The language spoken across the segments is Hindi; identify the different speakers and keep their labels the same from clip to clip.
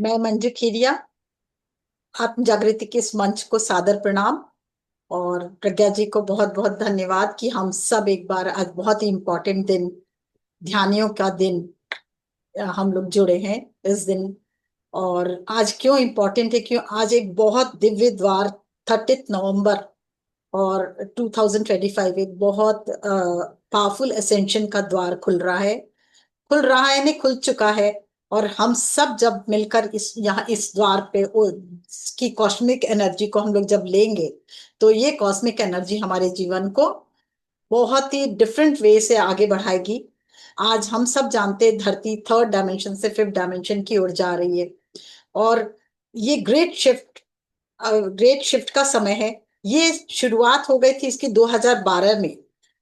Speaker 1: मैं मंजू खीरिया। आत्म जागृति के इस मंच को सादर प्रणाम। और प्रज्ञा जी को बहुत बहुत धन्यवाद कि हम सब एक बार आज बहुत ही इम्पोर्टेंट दिन, ध्यानियों का दिन, हम लोग जुड़े हैं इस दिन। और आज क्यों इम्पोर्टेंट है, क्यों आज एक बहुत दिव्य द्वार, 30 नवंबर और 2025 एक बहुत पावरफुल असेंशन का द्वार खुल रहा है नहीं, खुल चुका है। और हम सब जब मिलकर इस यहाँ इस द्वार पे इसकी कॉस्मिक एनर्जी को हम लोग जब लेंगे, तो ये कॉस्मिक एनर्जी हमारे जीवन को बहुत ही डिफरेंट वे से आगे बढ़ाएगी। आज हम सब जानते हैं धरती थर्ड डायमेंशन से फिफ्थ डायमेंशन की ओर जा रही है। और ये ग्रेट शिफ्ट का समय है। ये शुरुआत हो गई थी इसकी 2012 में।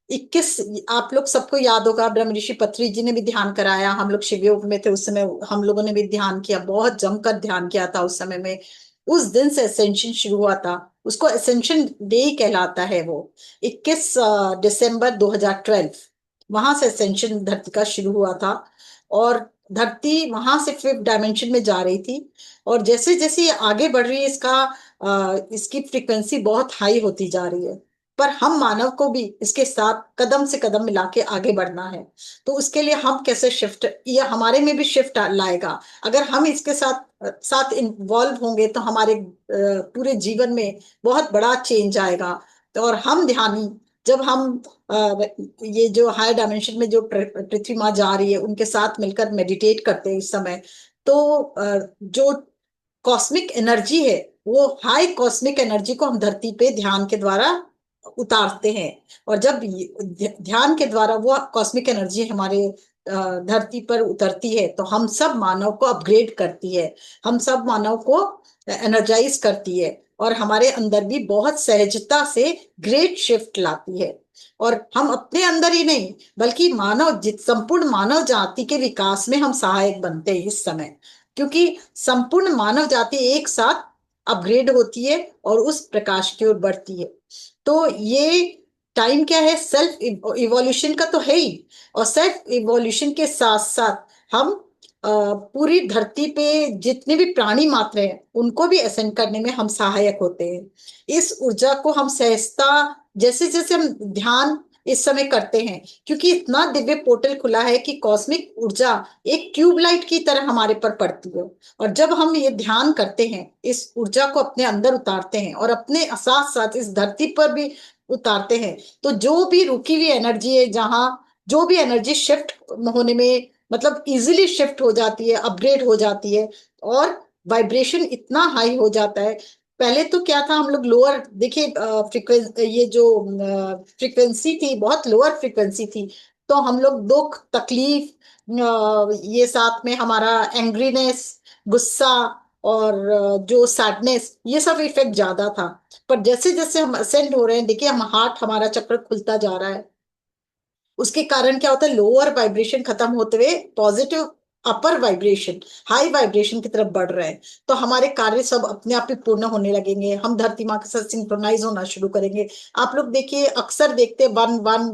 Speaker 1: 21, आप लोग सबको याद होगा, ब्रह्म ऋषि पत्री जी ने भी ध्यान कराया, हम लोग शिवयोग में थे उस समय, हम लोगों ने भी ध्यान किया, बहुत जमकर ध्यान किया था उस समय में। उस दिन से असेंशन शुरू हुआ था, उसको असेंशन डे ही कहलाता है वो। 21 दिसंबर 2012 वहां से असेंशन धरती का शुरू हुआ था। और धरती वहां से फिफ्थ डायमेंशन में जा रही थी। और जैसे जैसे ये आगे बढ़ रही है, इसकी फ्रीक्वेंसी बहुत हाई होती जा रही है। पर हम मानव को भी इसके साथ कदम से कदम मिला के आगे बढ़ना है। तो उसके लिए हम कैसे शिफ्ट, या हमारे में भी शिफ्ट लाएगा। अगर हम इसके साथ साथ इन्वॉल्व होंगे तो हमारे पूरे जीवन में बहुत बड़ा चेंज आएगा। तो और हम ध्यानी, जब हम ये जो हायर डायमेंशन में जो पृथ्वी माँ जा रही है उनके साथ मिलकर मेडिटेट करते हैं इस समय, तो जो कॉस्मिक एनर्जी है, वो हाई कॉस्मिक एनर्जी को हम धरती पे ध्यान के द्वारा उतारते हैं। और जब ध्यान के द्वारा वो कॉस्मिक एनर्जी हमारे धरती पर उतरती है, तो हम सब मानव को अपग्रेड करती है, हम सब मानव को एनर्जाइज करती है, और हमारे अंदर भी बहुत सहजता से ग्रेट शिफ्ट लाती है। और हम अपने अंदर ही नहीं, बल्कि संपूर्ण मानव जाति के विकास में हम सहायक बनते हैं इस समय। क्योंकि संपूर्ण मानव जाति एक साथ अपग्रेड होती है और उस प्रकाश की ओर बढ़ती है। तो ये टाइम क्या है, सेल्फ इवोल्यूशन का तो है ही। और सेल्फ इवोल्यूशन के साथ साथ हम पूरी धरती पे जितने भी प्राणी मात्र हैं उनको भी असेंड करने में हम सहायक होते हैं। इस ऊर्जा को हम सहजता, जैसे जैसे हम ध्यान इस समय करते हैं, क्योंकि इतना दिव्य पोर्टल खुला है कि कॉस्मिक ऊर्जा एक ट्यूबलाइट की तरह हमारे पर पड़ती है। और जब हम ये ध्यान करते हैं, इस ऊर्जा को अपने अंदर उतारते हैं और अपने साथ साथ इस धरती पर भी उतारते हैं, तो जो भी रुकी हुई एनर्जी है, जहां जो भी एनर्जी शिफ्ट होने में, मतलब इजीली शिफ्ट हो जाती है, अपग्रेड हो जाती है। और वाइब्रेशन इतना हाई हो जाता है। पहले तो क्या था, हम लोग लोअर, देखिए फ्रीक्वेंसी, ये जो फ्रीक्वेंसी थी बहुत लोअर फ्रीक्वेंसी थी। तो हम लोग दुख तकलीफ, ये साथ में हमारा एंग्रीनेस, गुस्सा, और जो सैडनेस, ये सब इफेक्ट ज्यादा था। पर जैसे जैसे हम असेंड हो रहे हैं, देखिए हम हार्ट, हमारा चक्र खुलता जा रहा है। उसके कारण क्या होता है, लोअर वाइब्रेशन खत्म होते हुए पॉजिटिव अपर वाइब्रेशन, हाई वाइब्रेशन की तरफ बढ़ रहे हैं। तो हमारे कार्य सब अपने आप ही पूर्ण होने लगेंगे, हम धरती माँ के साथ सिंक्रोनाइज होना शुरू करेंगे। आप लोग देखिए, अक्सर देखते हैं वन वन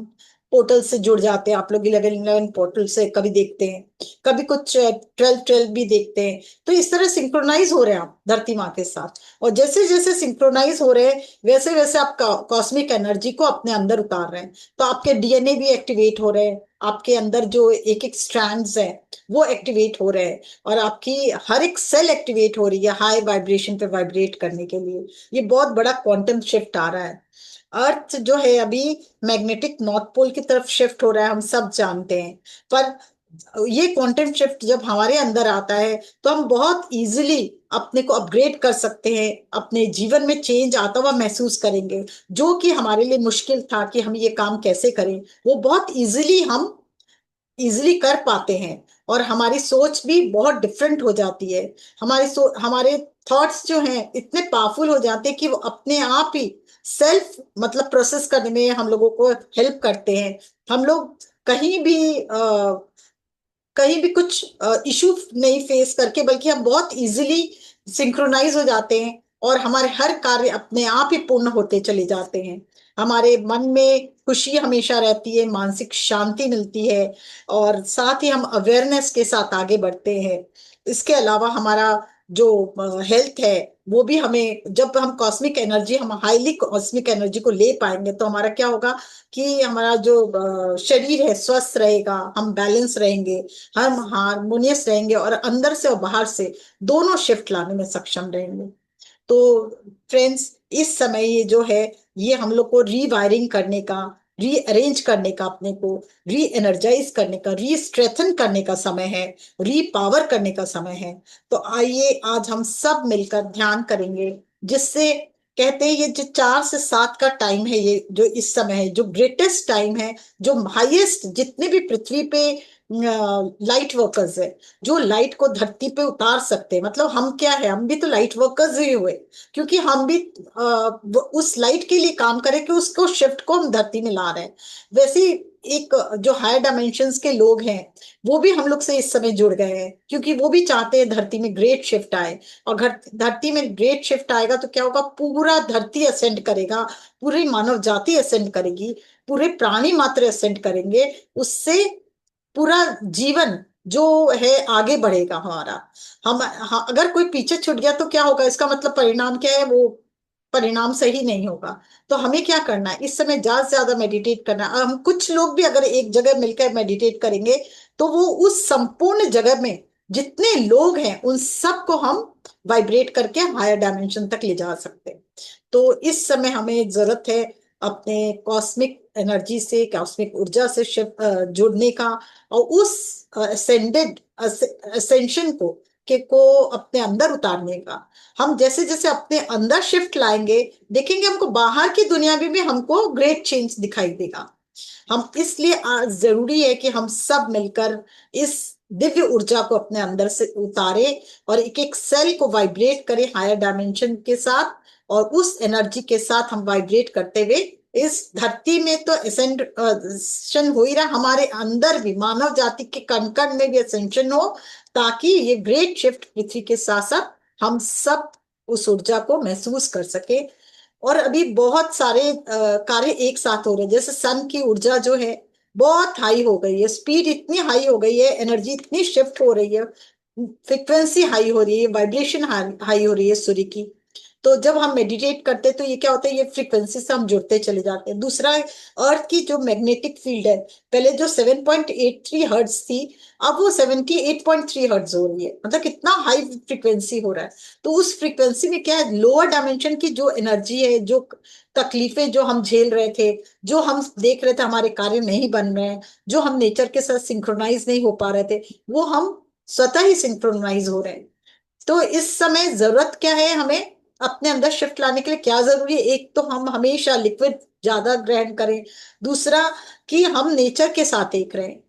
Speaker 1: पोर्टल से जुड़ जाते हैं, आप लोग 11 11 पोर्टल से कभी देखते हैं, कभी कुछ 12 12 भी देखते हैं। तो इस तरह सिंक्रोनाइज हो रहे हैं आप धरती माँ के साथ। और जैसे जैसे सिंक्रोनाइज हो रहे हैं, वैसे वैसे आप कॉस्मिक एनर्जी को अपने अंदर उतार रहे हैं। तो आपके डीएनए भी एक्टिवेट हो रहे हैं, आपके अंदर जो एक एक स्ट्रैंड्स है वो एक्टिवेट हो रहे हैं। और आपकी हर एक सेल एक्टिवेट हो रही है हाई वाइब्रेशन पे वाइब्रेट करने के लिए। ये बहुत बड़ा क्वांटम शिफ्ट आ रहा है। अर्थ जो है अभी मैग्नेटिक नॉर्थ पोल की तरफ शिफ्ट हो रहा है, हम सब जानते हैं। पर ये क्वांटम शिफ्ट जब हमारे अंदर आता है, तो हम बहुत इजीली अपने को अपग्रेड कर सकते हैं, अपने जीवन में चेंज आता हुआ महसूस करेंगे। जो कि हमारे लिए मुश्किल था कि हम ये काम कैसे करें, वो बहुत इजीली हम इजीली कर पाते हैं। और हमारी सोच भी बहुत डिफरेंट हो जाती है। हमारे थॉट्स जो हैं इतने पावरफुल हो जाते हैं कि वो अपने आप ही सेल्फ, मतलब प्रोसेस करने में हम लोगों को हेल्प करते हैं। हम लोग कहीं भी कहीं भी कुछ इशू नहीं फेस करके, बल्कि हम बहुत इजीली सिंक्रोनाइज हो जाते हैं, और हमारे हर कार्य अपने आप ही पूर्ण होते चले जाते हैं। हमारे मन में खुशी हमेशा रहती है, मानसिक शांति मिलती है, और साथ ही हम अवेयरनेस के साथ आगे बढ़ते हैं। इसके अलावा हमारा जो हेल्थ है वो भी हमें, जब हम कॉस्मिक एनर्जी, हम हाईली कॉस्मिक एनर्जी को ले पाएंगे तो हमारा क्या होगा कि हमारा जो शरीर है स्वस्थ रहेगा, हम बैलेंस रहेंगे, हम हारमोनियस रहेंगे और अंदर से और बाहर से दोनों शिफ्ट लाने में सक्षम रहेंगे। तो फ्रेंड्स, इस समय ये जो है, ये हम लोग को रीवायरिंग करने का, रीअरेंज करने का, अपने को री एनर्जाइज करने का, री स्ट्रेथन करने का समय है, री पावर करने का समय है। तो आइए आज हम सब मिलकर ध्यान करेंगे, जिससे कहते हैं ये जो 4 से 7 का टाइम है, ये जो इस समय है, जो ग्रेटेस्ट टाइम है, जो हाईएस्ट, जितने भी पृथ्वी पे लाइट वर्कर्स है, जो लाइट को धरती पे उतार सकते हैं, मतलब हम क्या है, हम भी तो लाइट वर्कर्स ही हुए, क्योंकि हम भी उस लाइट के लिए काम करें कि उसको शिफ्ट को हम धरती में ला रहे हैं। वैसे ही एक जो हायर डायमेंशंस के लोग हैं, वो भी हम लोग से इस समय जुड़ गए हैं, क्योंकि वो भी चाहते हैं धरती में ग्रेट शिफ्ट आए। और घर धरती में ग्रेट शिफ्ट आएगा तो क्या होगा, पूरा धरती असेंड करेगा, पूरी मानव जाति असेंड करेगी, पूरे प्राणी मात्र असेंड करेंगे। उससे पूरा जीवन जो है आगे बढ़ेगा हमारा। हम अगर कोई पीछे छूट गया तो क्या होगा, इसका मतलब परिणाम क्या है, वो परिणाम सही नहीं होगा। तो हमें क्या करना है, इस समय ज्यादा से ज्यादा मेडिटेट करना है। हम कुछ लोग भी अगर एक जगह मिलकर मेडिटेट करेंगे तो वो उस संपूर्ण जगह में जितने लोग हैं उन सबको हम वाइब्रेट करके हायर डायमेंशन तक ले जा सकते हैं। तो इस समय हमें जरूरत है अपने कॉस्मिक एनर्जी से, कॉस्मिक ऊर्जा से जुड़ने का, और उस असेंडेड असेंशन को अपने अंदर उतारने का। हम जैसे जैसे अपने अंदर शिफ्ट लाएंगे, देखेंगे हमको बाहर की दुनिया में भी हमको ग्रेट चेंज दिखाई देगा। हम इसलिए जरूरी है कि हम सब मिलकर इस दिव्य ऊर्जा को अपने अंदर से उतारे और एक एक सेल को वाइब्रेट करें हायर डायमेंशन के साथ। और उस एनर्जी के साथ हम वाइब्रेट करते हुए इस धरती में तो असेंशन हो ही रहा, हमारे अंदर भी मानव जाति के कण कण में भी असेंशन हो, ताकि ये ग्रेट शिफ्ट पृथ्वी के साथ साथ हम सब उस ऊर्जा को महसूस कर सके। और अभी बहुत सारे कार्य एक साथ हो रहे हैं, जैसे सन की ऊर्जा जो है बहुत हाई हो गई है, स्पीड इतनी हाई हो गई है, एनर्जी इतनी शिफ्ट हो रही है, फ्रिक्वेंसी हाई हो रही है, वाइब्रेशन हाई हो रही है सूर्य की। तो जब हम मेडिटेट करते हैं तो ये क्या होता है, ये फ्रीक्वेंसी से हम जुड़ते चले जाते हैं। दूसरा, अर्थ की जो मैग्नेटिक फील्ड है, पहले जो 7.83 हर्ट्ज थी, अब वो 78.3 हर्ट्ज हो रही है, मतलब कितना हाई फ्रीक्वेंसी हो रहा है। तो उस फ्रीक्वेंसी में क्या है, लोअर डायमेंशन की जो एनर्जी है, जो तकलीफें जो हम झेल रहे थे, जो हम देख रहे थे हमारे कार्य नहीं बन रहे हैं, जो हम नेचर के साथ सिंक्रोनाइज नहीं हो पा रहे थे, वो हम स्वतः ही सिंक्रोनाइज हो रहे हैं। तो इस समय जरूरत क्या है, हमें अपने अंदर शिफ्ट लाने के लिए क्या जरूरी है, एक तो हम हमेशा लिक्विड ज्यादा ग्रहण करें। दूसरा, कि हम नेचर के साथ एक रहें।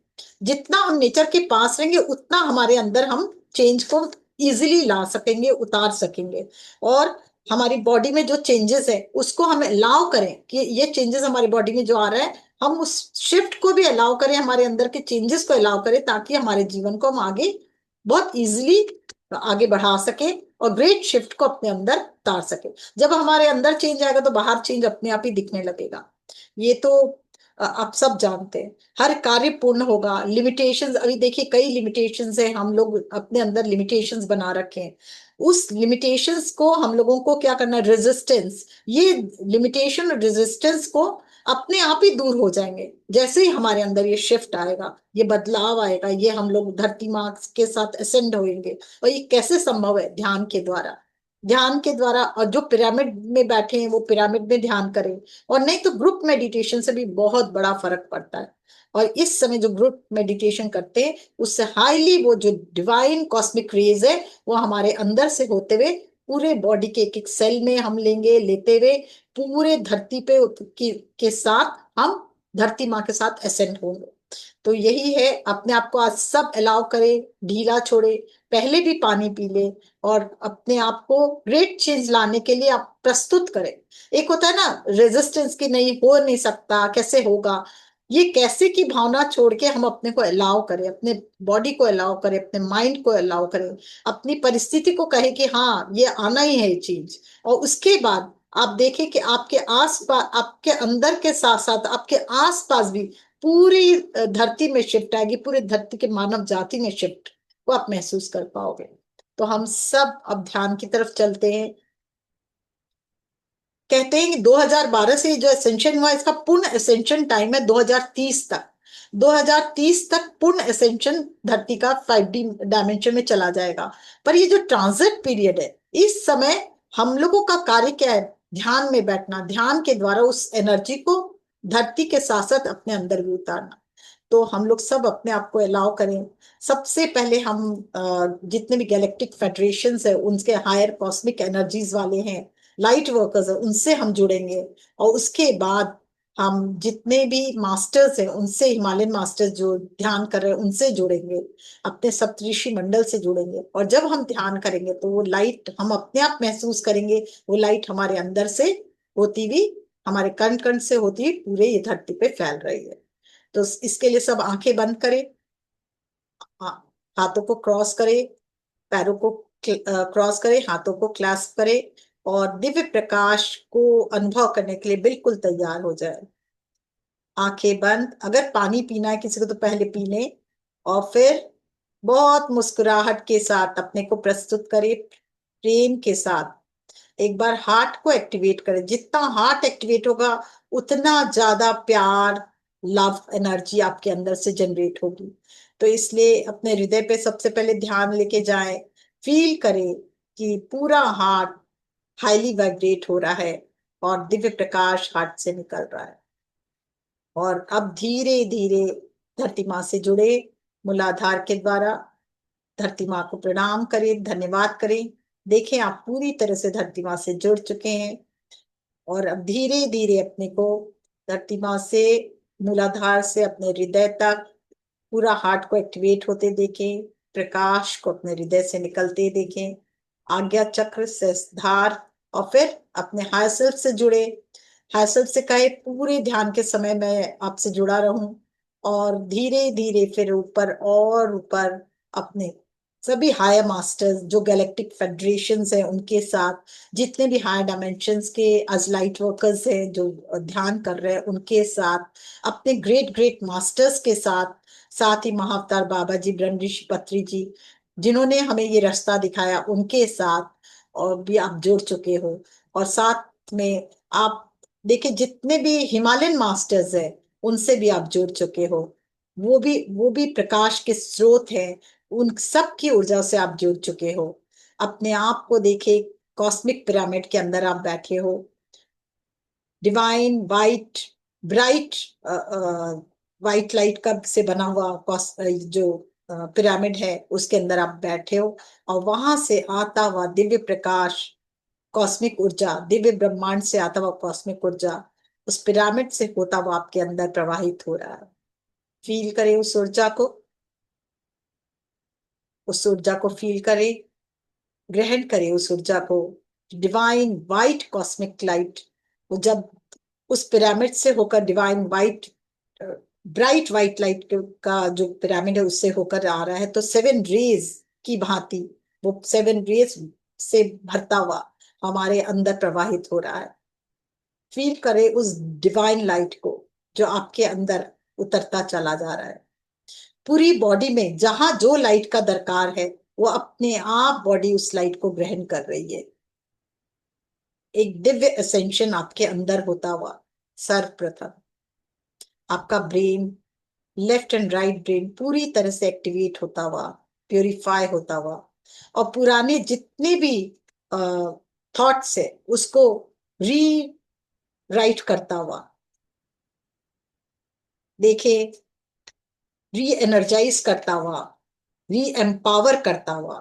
Speaker 1: जितना हम नेचर के पास रहेंगे उतना हमारे अंदर हम चेंज को इजीली ला सकेंगे, उतार सकेंगे। और हमारी बॉडी में जो चेंजेस है उसको हम अलाउ करें कि ये चेंजेस हमारी बॉडी में जो आ रहा है, हम उस शिफ्ट को भी अलाउ करें, हमारे अंदर के चेंजेस को अलाउ करें, ताकि हमारे जीवन को हम आगे बहुत इजीली आगे बढ़ा सके और ग्रेट शिफ्ट को अपने अंदर उतार सके। जब हमारे अंदर चेंज आएगा तो बाहर चेंज अपने आप ही दिखने लगेगा। ये तो आप सब जानते हैं। हर कार्य पूर्ण होगा। लिमिटेशंस, अभी देखिए कई लिमिटेशंस है, हम लोग अपने अंदर लिमिटेशंस बना रखे हैं। उस लिमिटेशंस को हम लोगों को क्या करना है, रेजिस्टेंस, ये लिमिटेशन और रेजिस्टेंस को अपने आप ही दूर हो जाएंगे जैसे ही हमारे अंदर ये शिफ्ट आएगा, ये बदलाव आएगा, ये हम लोग धरती माँ के साथ असेंड होंगे। और ये कैसे संभव है, ध्यान के द्वारा। ध्यान के द्वारा, और जो पिरामिड में बैठे हैं वो पिरामिड में ध्यान करें, और नहीं तो ग्रुप मेडिटेशन से भी बहुत बड़ा फर्क पड़ता है। और इस समय जो ग्रुप मेडिटेशन करते हैं उससे हाईली वो जो डिवाइन कॉस्मिक रेज है वो हमारे अंदर से होते हुए पूरे बॉडी के एक एक सेल में हम लेंगे, लेते हुए पूरे धरती पे के साथ हम धरती माँ के साथ असेंड होंगे। तो यही है, अपने आप को आज सब अलाउ करें, ढीला छोड़े, पहले भी पानी पी ले, और अपने आप को ग्रेट चेंज लाने के लिए आप प्रस्तुत करें। एक होता है ना रेजिस्टेंस की, नहीं हो नहीं सकता, कैसे होगा, ये कैसे की भावना छोड़ के हम अपने को अलाउ करें, अपने बॉडी को अलाउ करें, अपने माइंड को अलाउ करें, अपनी परिस्थिति को कहे कि हाँ ये आना ही है ये चीज। और उसके बाद आप देखें कि आपके आस पास, आपके अंदर के साथ साथ आपके आस पास भी पूरी धरती में शिफ्ट आएगी, पूरी धरती के मानव जाति में शिफ्ट को आप महसूस कर पाओगे। तो हम सब अब ध्यान की तरफ चलते हैं। कहते हैं कि 2012 से जो एसेंशन हुआ, इसका पूर्ण एसेंशन टाइम है 2030 तक। 2030 तक पूर्ण एसेंशन धरती का 5D डायमेंशन में चला जाएगा। पर ये जो ट्रांजिट पीरियड है, इस समय हम लोगों का कार्य क्या है? ध्यान में बैठना, ध्यान के द्वारा उस एनर्जी को धरती के साथ साथ अपने अंदर भी उतारना। तो हम लोग सब अपने आप को अलाउ करें। सबसे पहले हम जितने भी गैलेक्टिक फेडरेशन है, उनके हायर कॉस्मिक एनर्जीज वाले हैं, लाइट वर्कर्स है, उनसे हम जुड़ेंगे। और उसके बाद हम जितने भी मास्टर्स हैं, उनसे, हिमालयन मास्टर्स जो ध्यान कर रहे हैं, उनसे जुड़ेंगे। अपने सप्तऋषि मंडल से जुड़ेंगे। और जब हम ध्यान करेंगे तो वो लाइट हम अपने आप महसूस करेंगे। वो लाइट हमारे अंदर से होती हुई, हमारे कण कण से होती हुई पूरे ये धरती पे फैल रही है। तो इसके लिए सब आंखें बंद करें, हाँ, हाथों को क्रॉस करें, पैरों को क्रॉस करें, हाथों को क्लैस्प करें, और दिव्य प्रकाश को अनुभव करने के लिए बिल्कुल तैयार हो जाए। आंखें बंद। अगर पानी पीना है किसी को तो पहले पी ले, और फिर बहुत मुस्कुराहट के साथ अपने को प्रस्तुत करें, प्रेम के साथ। एक बार हार्ट को एक्टिवेट करें। जितना हार्ट एक्टिवेट होगा, उतना ज्यादा प्यार, लव एनर्जी आपके अंदर से जनरेट होगी। तो इसलिए अपने हृदय पे सबसे पहले ध्यान लेके जाएं। फील करें कि पूरा हार्ट हाईली वाइब्रेट हो रहा है और दिव्य प्रकाश हार्ट से निकल रहा है। और अब धीरे धीरे धरती माँ से जुड़े, मूलाधार के द्वारा धरती माँ को प्रणाम करें, धन्यवाद करें। देखें, आप पूरी तरह से धरती माँ से जुड़ चुके हैं। और अब धीरे धीरे अपने को धरती माँ से, मूलाधार से अपने हृदय तक पूरा हार्ट को एक्टिवेट होते देखें। प्रकाश को अपने हृदय से निकलते देखें। आज्ञा चक्र से धार, और फिर अपने हायर सेल्फ से जुड़े। हायर सेल्फ से कहे पूरे ध्यान के समय मैं आपसे जुड़ा रहूं। और धीरे धीरे फिर ऊपर और ऊपर अपने सभी हायर मास्टर्स जो गैलेक्टिक फेडरेशंस हैं, उनके साथ, जितने भी हायर डायमेंशंस के आज लाइट वर्कर्स हैं जो ध्यान कर रहे हैं, उनके साथ, अपने ग्रेट ग्रेट मास्टर्स के साथ, साथ ही महाअवतार बाबा जी, ब्रह्म ऋषि पत्री जी, जिन्होंने हमें ये रास्ता दिखाया, उनके साथ और भी आप जुड़ चुके हो। और साथ में आप देखिए, जितने भी हिमालयन मास्टर्स हैं, उनसे भी आप जुड़ चुके हो। वो भी प्रकाश के स्रोत हैं। उन सब की ऊर्जा से आप जुड़ चुके हो। अपने आप को देखे, कॉस्मिक पिरामिड के अंदर आप बैठे हो। Divine white, bright white light का से बना हुआ जो पिरामिड है, उसके अंदर आप बैठे हो। और वहां से आता हुआ दिव्य प्रकाश, कॉस्मिक ऊर्जा, दिव्य ब्रह्मांड से आता हुआ कॉस्मिक ऊर्जा उस पिरामिड से होता हुआ आपके अंदर प्रवाहित हो रहा है। फील करें उस ऊर्जा को, उस ऊर्जा को फील करें, ग्रहण करें उस ऊर्जा को। डिवाइन वाइट कॉस्मिक लाइट, वो जब उस पिरामिड से होकर divine white, bright white light का जो पिरामिड है उससे होकर आ रहा है, तो 7 रेज की भांति वो 7 रेज से भरता हुआ हमारे अंदर प्रवाहित हो रहा है। फील करें उस डिवाइन लाइट को जो आपके अंदर उतरता चला जा रहा है। पूरी बॉडी में जहां जो लाइट का दरकार है, वो अपने आप बॉडी उस लाइट को ग्रहण कर रही है। एक दिव्य असेंशन आपके अंदर होता हुआ। सर्वप्रथम आपका brain, left and right brain पूरी तरह से एक्टिवेट होता हुआ, प्योरीफाई होता हुआ, और पुराने जितने भी थॉट्स है उसको री राइट करता हुआ। देखे, री एनर्जाइज करता हुआ, री एम्पावर करता हुआ।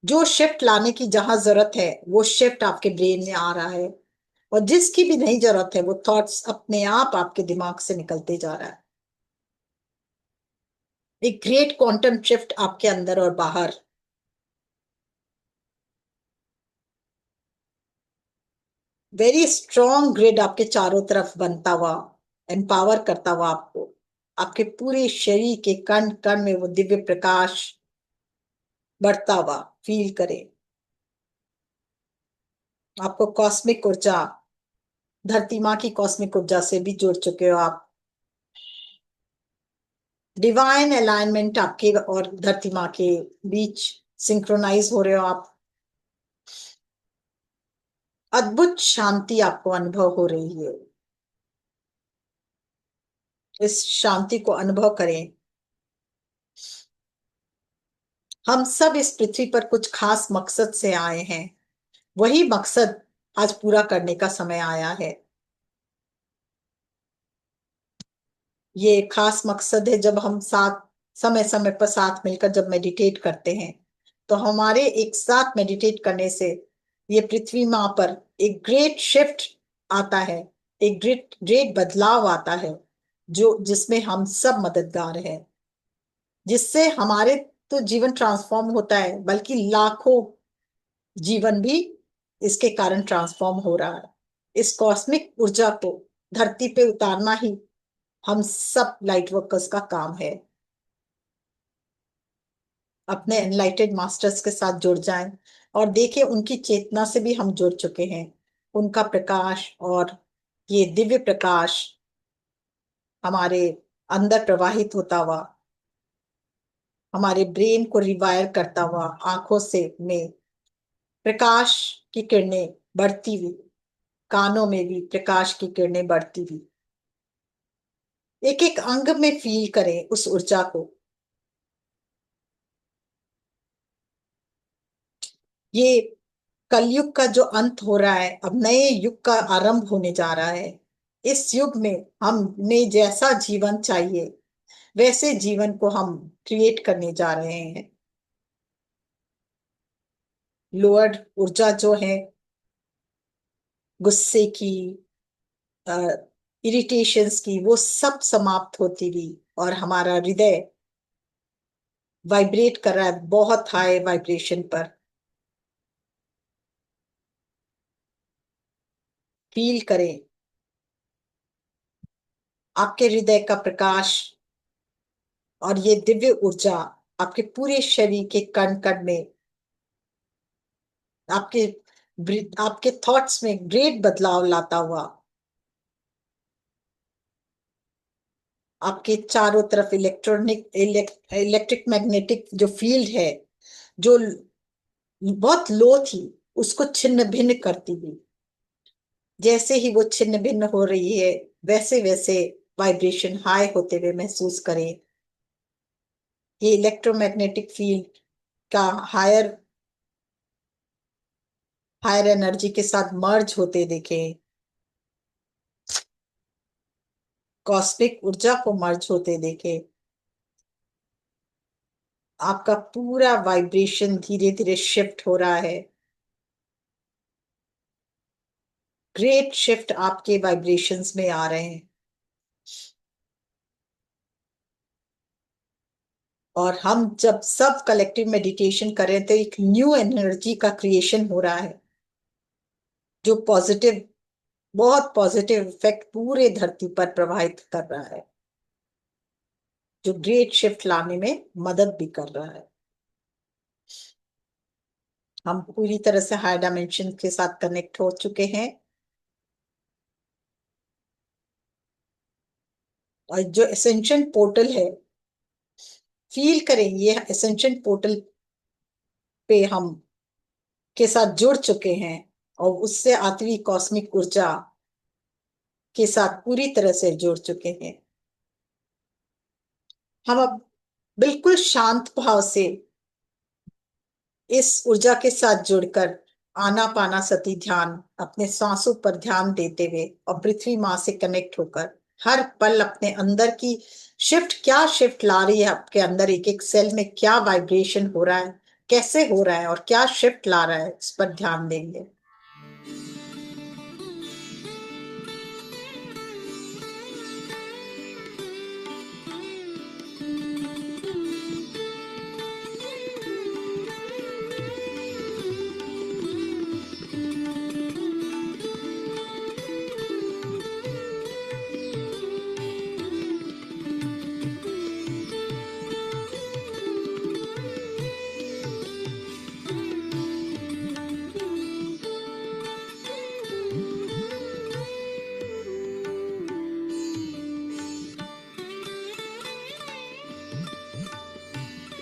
Speaker 1: जो शिफ्ट लाने की जहां जरूरत है, वो शिफ्ट आपके ब्रेन में आ रहा है। और जिसकी भी नहीं जरूरत है, वो थॉट्स अपने आप आपके दिमाग से निकलते जा रहा है। एक ग्रेट क्वांटम शिफ्ट आपके अंदर और बाहर। वेरी स्ट्रॉन्ग ग्रिड आपके चारों तरफ बनता हुआ, एम्पावर करता हुआ आपको। आपके पूरे शरीर के कण कण में वो दिव्य प्रकाश बढ़ता हुआ फील करें। आपको कॉस्मिक ऊर्जा, धरती माँ की कॉस्मिक ऊर्जा से भी जुड़ चुके हो आप। डिवाइन अलाइनमेंट आपके और धरती माँ के बीच सिंक्रोनाइज हो रहे हो आप। अद्भुत शांति आपको अनुभव हो रही है। इस शांति को अनुभव करें। हम सब इस पृथ्वी पर कुछ खास मकसद से आए हैं। वही मकसद आज पूरा करने का समय आया है। ये खास मकसद है, जब हम साथ समय समय पर साथ मिलकर जब मेडिटेट करते हैं, तो हमारे एक साथ मेडिटेट करने से ये पृथ्वी माँ पर एक ग्रेट शिफ्ट आता है। एक ग्रेट ग्रेट बदलाव आता है, जो जिसमें हम सब मददगार हैं, जिससे हमारे तो जीवन ट्रांसफॉर्म होता है, बल्कि लाखों जीवन भी इसके कारण ट्रांसफॉर्म हो रहा है। इस कॉस्मिक ऊर्जा को धरती पे उतारना ही हम सब लाइट वर्कर्स का काम है। अपने एनलाइटेड मास्टर्स के साथ जुड़ जाएं और देखें, उनकी चेतना से भी हम जुड़ चुके हैं। उनका प्रकाश और ये दिव्य प्रकाश हमारे अंदर प्रवाहित होता हुआ, हमारे ब्रेन को रिवायर करता हुआ, आंखों से में प्रकाश की किरणें बढ़ती हुई, कानों में भी प्रकाश की किरणें बढ़ती हुई, एक एक अंग में फील करें उस ऊर्जा को। ये कलयुग का जो अंत हो रहा है, अब नए युग का आरंभ होने जा रहा है। इस युग में हमें जैसा जीवन चाहिए, वैसे जीवन को हम क्रिएट करने जा रहे हैं। लोअर ऊर्जा जो है, गुस्से की, इरिटेशंस की, वो सब समाप्त होती हुई, और हमारा हृदय वाइब्रेट कर रहा है बहुत हाई वाइब्रेशन पर। फील करें आपके हृदय का प्रकाश और ये दिव्य ऊर्जा आपके पूरे शरीर के कण कण में, आपके आपके थॉट्स में ग्रेट बदलाव लाता हुआ, आपके चारों तरफ इलेक्ट्रिक मैग्नेटिक जो फील्ड है, जो बहुत लो थी, उसको छिन्न भिन्न करती हुई, जैसे ही वो छिन्न भिन्न हो रही है, वैसे वैसे वाइब्रेशन हाई होते हुए महसूस करें। ये इलेक्ट्रोमैग्नेटिक फील्ड का हायर हायर एनर्जी के साथ मर्ज होते देखें, कॉस्मिक ऊर्जा को मर्ज होते देखें। आपका पूरा वाइब्रेशन धीरे धीरे शिफ्ट हो रहा है। ग्रेट शिफ्ट आपके वाइब्रेशंस में आ रहे हैं। और हम जब सब कलेक्टिव मेडिटेशन कर रहे हैं, तो एक न्यू एनर्जी का क्रिएशन हो रहा है, जो पॉजिटिव, बहुत पॉजिटिव इफेक्ट पूरे धरती पर प्रवाहित कर रहा है, जो ग्रेट शिफ्ट लाने में मदद भी कर रहा है। हम पूरी तरह से हायर डायमेंशन के साथ कनेक्ट हो चुके हैं। और जो एसेंशियल पोर्टल है, फील करें, ये एसेंशियल पोर्टल पे हम के साथ जुड़ चुके हैं, और उससे आती हुई कॉस्मिक ऊर्जा के साथ पूरी तरह से जुड़ चुके हैं। हम अब बिल्कुल शांत भाव से इस ऊर्जा के साथ जुड़कर आनापाना सती ध्यान, अपने सांसों पर ध्यान देते हुए और पृथ्वी माँ से कनेक्ट होकर, हर पल अपने अंदर की शिफ्ट, क्या शिफ्ट ला रही है आपके अंदर, एक एक सेल में क्या वाइब्रेशन हो रहा है, कैसे हो रहा है और क्या शिफ्ट ला रहा है, इस पर ध्यान देंगे।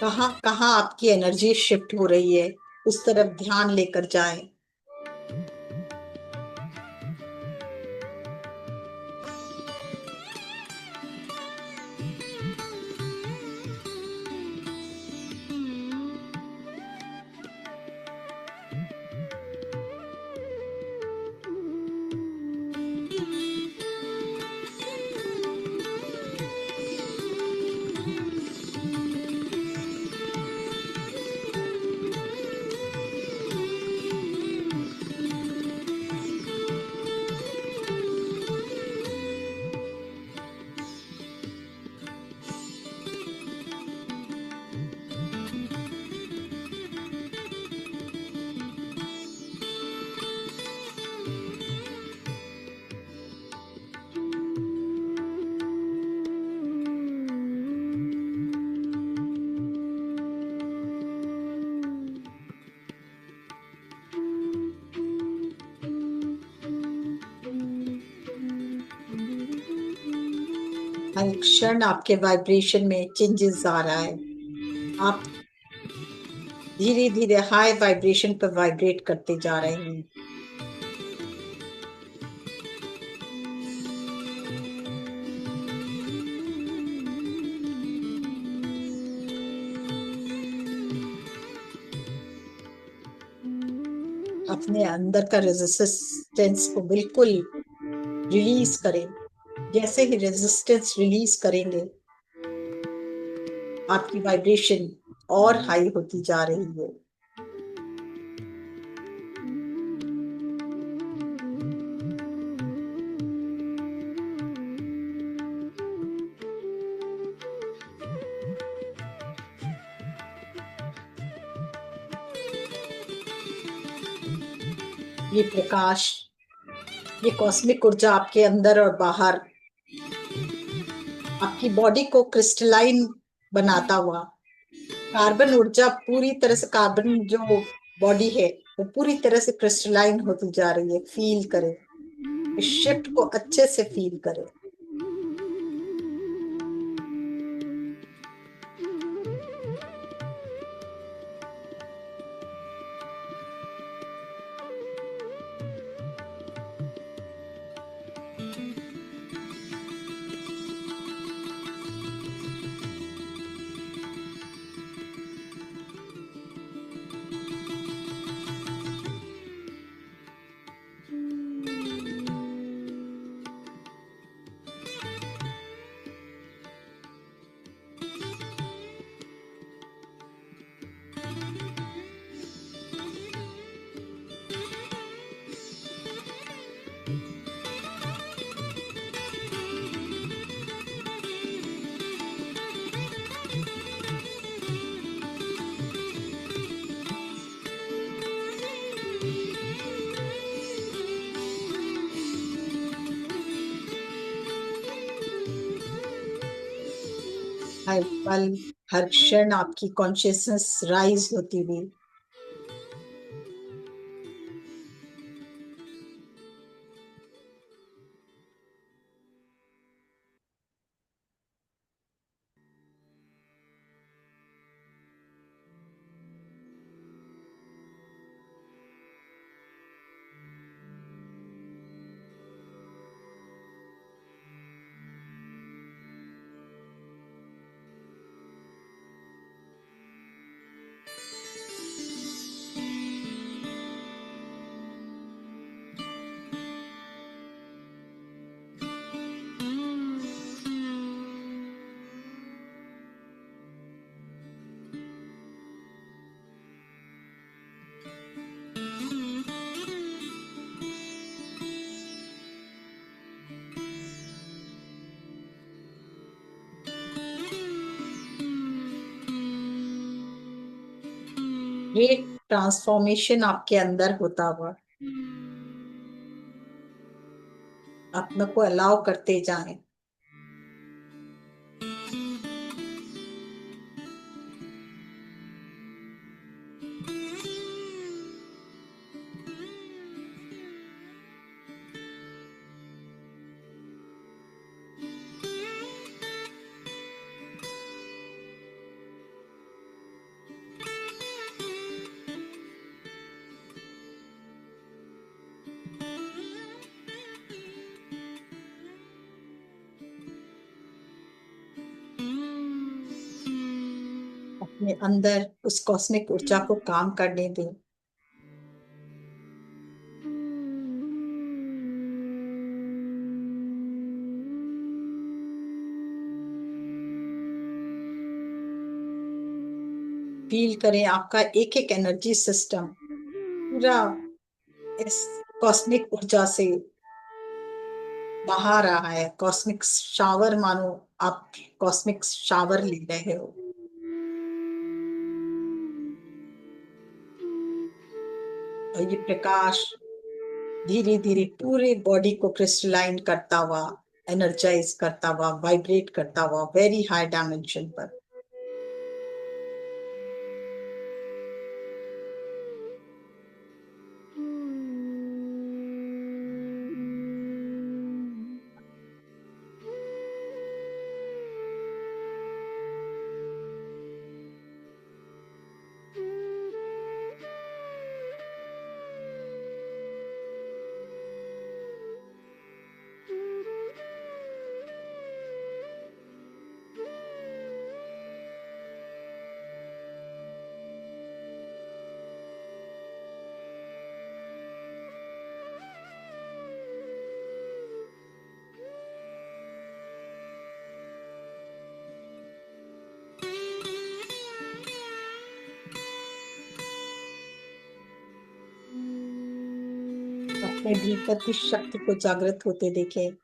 Speaker 1: कहाँ कहाँ आपकी एनर्जी शिफ्ट हो रही है, उस तरफ ध्यान लेकर जाएं। हर क्षण आपके वाइब्रेशन में चेंजेस आ रहा है। आप धीरे धीरे हाई वाइब्रेशन पर वाइब्रेट करते जा रहे हैं। अपने अंदर का रेजिस्टेंस को बिल्कुल रिलीज करें। जैसे ही रेजिस्टेंस रिलीज करेंगे, आपकी वाइब्रेशन और हाई होती जा रही है। ये प्रकाश, ये कॉस्मिक ऊर्जा आपके अंदर और बाहर आपकी बॉडी को क्रिस्टलाइन बनाता हुआ, कार्बन ऊर्जा पूरी तरह से, कार्बन जो बॉडी है वो पूरी तरह से क्रिस्टलाइन होती जा रही है। फील करें, इस शिफ्ट को अच्छे से फील करें। हर पल, हर क्षण आपकी कॉन्शियसनेस राइज होती हुई, ये ट्रांसफॉर्मेशन आपके अंदर होता हुआ अपने को अलाउ करते जाएं। अपने अंदर उस कॉस्मिक ऊर्जा को काम करने दें। फील करें आपका एक एक एनर्जी सिस्टम पूरा इस कॉस्मिक ऊर्जा से बहा रहा है। कॉस्मिक शावर मानो आप कॉस्मिक शावर ले रहे हो। और ये प्रकाश धीरे धीरे पूरे बॉडी को क्रिस्टलाइन करता हुआ, एनर्जाइज करता हुआ, वाइब्रेट करता हुआ वेरी हाई डायमेंशन पर। अपने भीतर की शक्ति को जागृत होते देखें।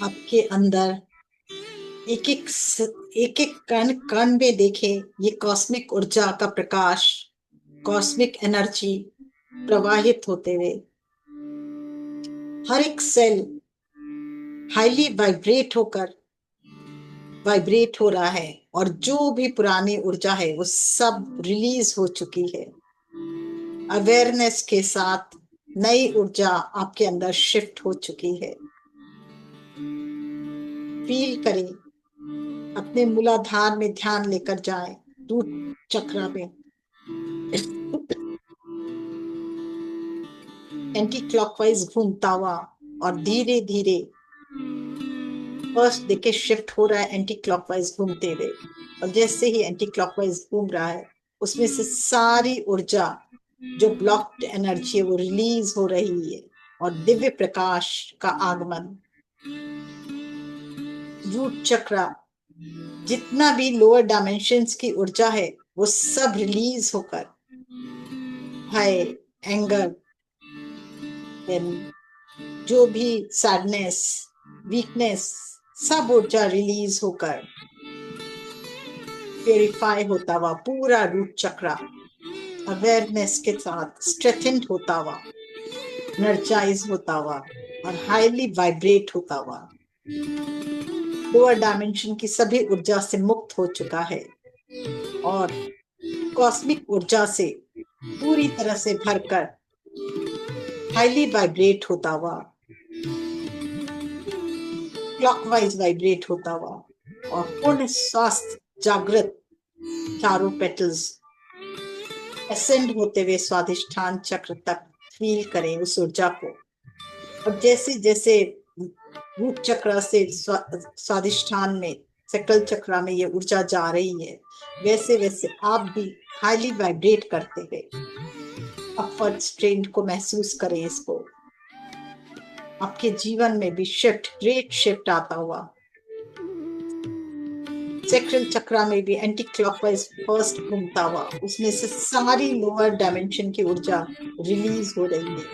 Speaker 1: आपके अंदर एक एक कण कण में देखे ये कॉस्मिक ऊर्जा का प्रकाश, कॉस्मिक एनर्जी प्रवाहित होते हुए हर एक सेल हाईली वाइब्रेट हो रहा है, और जो भी पुरानी ऊर्जा है वो सब रिलीज हो चुकी है। अवेयरनेस के साथ नई ऊर्जा आपके अंदर शिफ्ट हो चुकी है। फील करें, अपने मूलाधार में ध्यान लेकर जाएं, रूट चक्र में एंटी क्लॉकवाइज घूमता हुआ, और धीरे धीरे फर्स्ट देखिए शिफ्ट हो रहा है एंटी क्लॉकवाइज घूमते हुए, और जैसे ही एंटी क्लॉकवाइज घूम रहा है उसमें से सारी ऊर्जा जो ब्लॉक्ड एनर्जी है वो रिलीज हो रही है, और दिव्य प्रकाश का आगमन। रूट चक्र जितना भी लोअर डायमेंशंस की ऊर्जा है वो सब रिलीज होकर भय, एंगर, जो भी सैडनेस, वीकनेस, सब ऊर्जा रिलीज होकर प्योरीफाई होता हुआ पूरा रूट चक्र अवेयरनेस के साथ स्ट्रेथेंड होता हुआ, एनर्जाइज होता हुआ और हाईली वाइब्रेट होता हुआ लोअर डायमेंशन की सभी ऊर्जा से मुक्त हो चुका है, और कॉस्मिक ऊर्जा से पूरी तरह से भरकर हाईली वाइब्रेट होता हुआ, क्लॉकवाइज वाइब्रेट होता हुआ, और पूर्ण स्वास्थ्य जागृत चारों पेटल्स असेंड होते हुए स्वादिष्ठान चक्र तक फील करें उस ऊर्जा को। और जैसे जैसे रूट चक्र से स्वादिष्ठान में, सकल चक्र में ये ऊर्जा जा रही है, वैसे वैसे आप भी हाईली वाइब्रेट करते हुए अपवर्ड ट्रेंड को महसूस करें। इसको आपके जीवन में भी ग्रेट शिफ्ट आता हुआ। सेक्रल चक्र में भी एंटी क्लॉकवाइज फर्स्ट घूमता हुआ, उसमें से सारी लोअर डायमेंशन की ऊर्जा रिलीज हो रही है,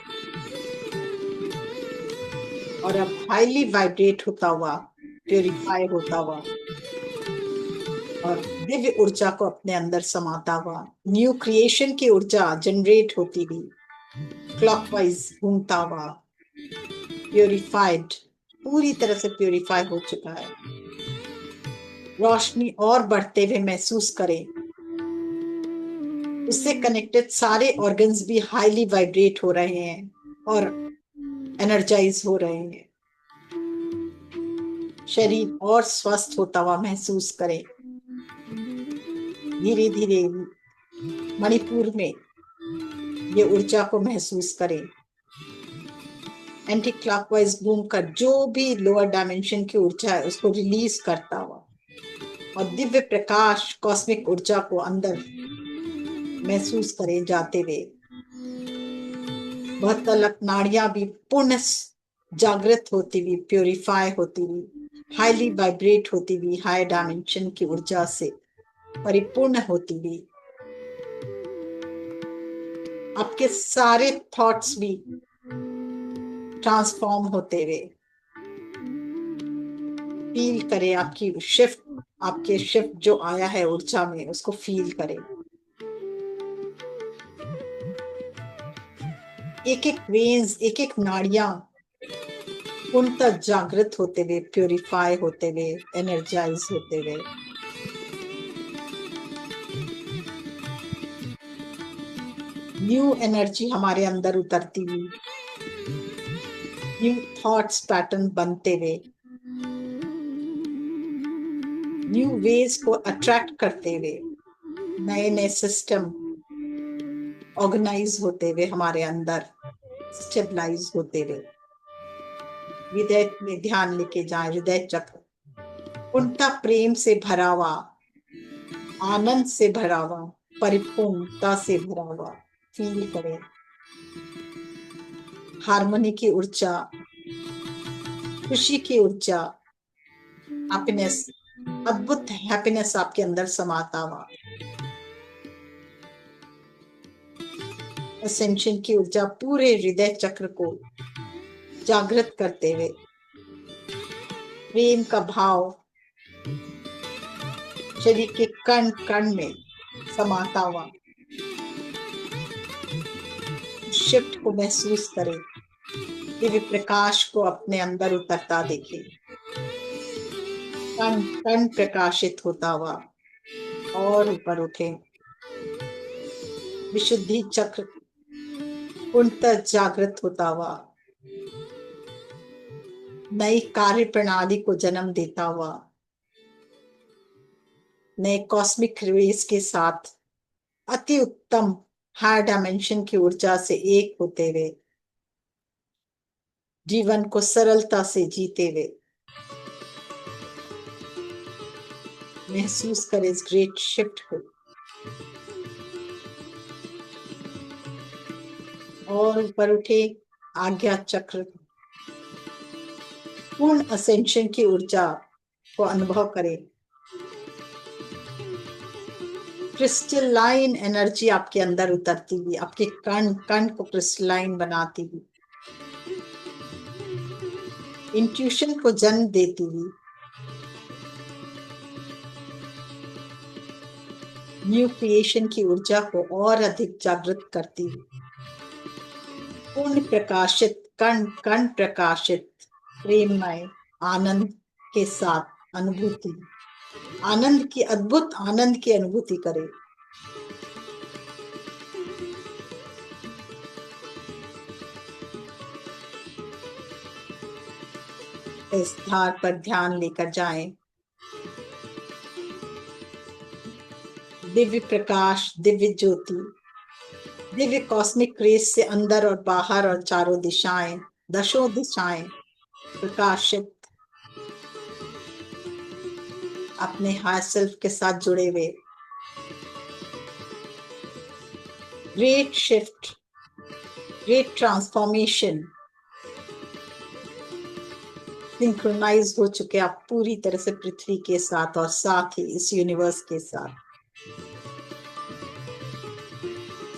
Speaker 1: और अब हाईली वाइब्रेट होता हुआ, प्योरीफाई होता हुआ और दिव्य ऊर्जा को अपने अंदर समाता हुआ न्यू क्रिएशन की ऊर्जा जनरेट होती हुई क्लॉकवाइज घूमता हुआ प्योरीफाइड, पूरी तरह से प्योरीफाई हो चुका है। रोशनी और बढ़ते हुए महसूस करें, उससे कनेक्टेड सारे ऑर्गन्स भी हाईली वाइब्रेट हो रहे हैं और एनर्जाइज हो रहे हैं। शरीर और स्वस्थ होता हुआ महसूस करें। धीरे धीरे मणिपुर में ये ऊर्जा को महसूस करें, एंटी क्लॉकवाइज घूमकर जो भी लोअर डायमेंशन की ऊर्जा है उसको रिलीज करता हुआ, और दिव्य प्रकाश कॉस्मिक ऊर्जा को अंदर महसूस करें जाते हुए। वह तलक नाड़ियां भी पूर्ण जागृत होती हुई, प्योरीफाई होती हुई, हाईली वाइब्रेट होती हुई, हाई डायमेंशन की ऊर्जा से परिपूर्ण होती हुई, आपके सारे थॉट्स भी ट्रांसफॉर्म होते हुए फील करें। आपके शिफ्ट जो आया है ऊर्जा में उसको फील करें। एक एक वेन्स, एक एक नाड़ियां पूर्णतः जागृत होते हुए, प्योरीफाई होते हुए, एनर्जाइज होते हुए। न्यू एनर्जी हमारे अंदर उतरती हुई, न्यू थॉट्स पैटर्न बनते हुए, न्यू वेज को अट्रैक्ट करते हुए, नए नए सिस्टम ऑर्गेनाइज होते हुए हमारे अंदर स्टेबलाइज होते हुए। हृदय में ध्यान लेके जाए, हृदय चक्र उनका प्रेम से भरा हुआ, आनंद से भरा हुआ, परिपूर्णता से भरा हुआ फील करें। हार्मनी की ऊर्जा, खुशी की ऊर्जा, हैप्पीनेस, अद्भुत हैप्पीनेस आपके अंदर समाता हुआ, असेंशन की ऊर्जा पूरे हृदय चक्र को जागृत करते हुए प्रेम का भाव शरीर के कण कण में समाता हुआ। शिफ्ट को महसूस करें, दिव्य प्रकाश को अपने अंदर उतरता देखें, कण कण प्रकाशित होता हुआ और ऊपर उठे। विशुद्धि चक्र पूर्णतः जागृत होता हुआ, नई कार्य प्रणाली को जन्म देता हुआ, नए कॉस्मिक रेस के साथ अति उत्तम हायर डायमेंशन की ऊर्जा से एक होते हुए जीवन को सरलता से जीते हुए महसूस करें इस ग्रेट शिफ्ट को। और ऊपर उठे आज्ञा चक्र, पूर्ण असेंशन की ऊर्जा को अनुभव करें। क्रिस्टलाइन एनर्जी आपके अंदर उतरती हुई, आपके कण कण को क्रिस्टलाइन बनाती हुई, इंट्यूशन को जन्म देती हुई, न्यू क्रिएशन की ऊर्जा को और अधिक जागृत करती हुई, पूर्ण प्रकाशित कण कण प्रकाशित प्रेममय आनंद के साथ अनुभूति, आनंद की अद्भुत आनंद की अनुभूति करें। इस धार पर ध्यान लेकर जाएं। दिव्य प्रकाश, दिव्य ज्योति, दिव्य कॉस्मिक रेस से अंदर और बाहर और चारों दिशाएं, दशों दिशाएं प्रकाशित, अपने हायर सेल्फ के साथ जुड़े हुए। Great shift, great transformation synchronize हो चुके आप पूरी तरह से पृथ्वी के साथ और साथ ही इस यूनिवर्स के साथ।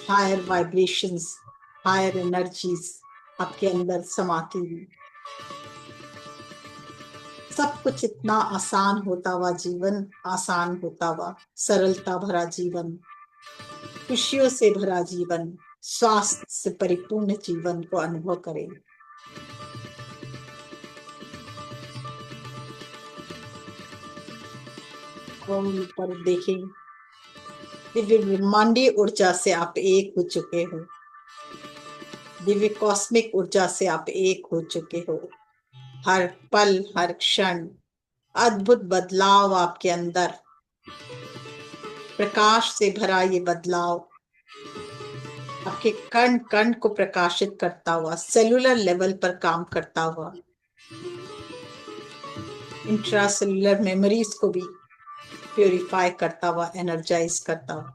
Speaker 1: हायर वाइब्रेशंस, हायर एनर्जीज आपके अंदर समाती हुई, सब कुछ इतना आसान होता हुआ, जीवन आसान होता हुआ, सरलता भरा जीवन, खुशियों से भरा जीवन, स्वास्थ्य से परिपूर्ण जीवन को अनुभव करें। और ऊपर देखें, दिव्य ब्रह्मांडीय ऊर्जा से आप एक हो चुके हो, दिव्य कॉस्मिक ऊर्जा से आप एक हो चुके हो। हर पल, हर क्षण अद्भुत बदलाव आपके अंदर, प्रकाश से भरा ये बदलाव आपके कण कण को प्रकाशित करता हुआ, सेलुलर लेवल पर काम करता हुआ, इंट्रासेलुलर मेमोरीज को भी प्यूरिफाई करता हुआ, एनर्जाइज करता हुआ।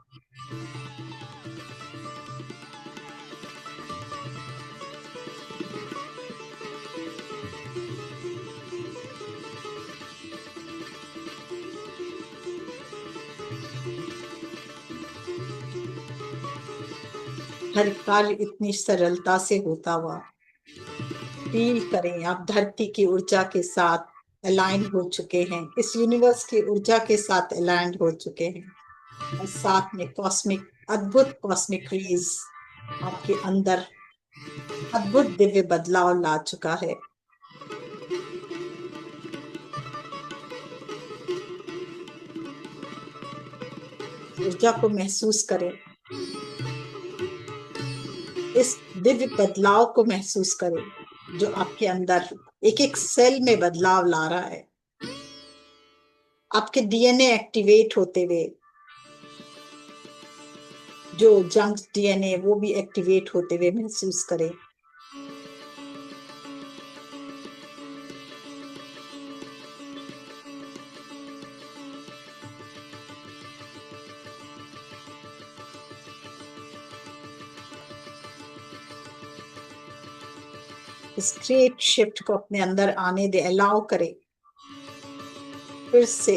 Speaker 1: हर कार्य इतनी सरलता से होता हुआ फील करें। आप धरती की ऊर्जा के साथ अलाइन हो चुके हैं, इस यूनिवर्स की ऊर्जा के साथ अलाइन हो चुके हैं, और साथ में कॉस्मिक, अद्भुत कॉस्मिक रेज आपके अंदर अद्भुत दिव्य बदलाव ला चुका है। ऊर्जा को महसूस करें, इस दिव्य बदलाव को महसूस करें जो आपके अंदर एक एक सेल में बदलाव ला रहा है। आपके डीएनए एक्टिवेट होते हुए, जो जंक डीएनए वो भी एक्टिवेट होते हुए महसूस करें। इस ग्रेट शिफ्ट को अपने अंदर आने दे, अलाउ करें, फिर से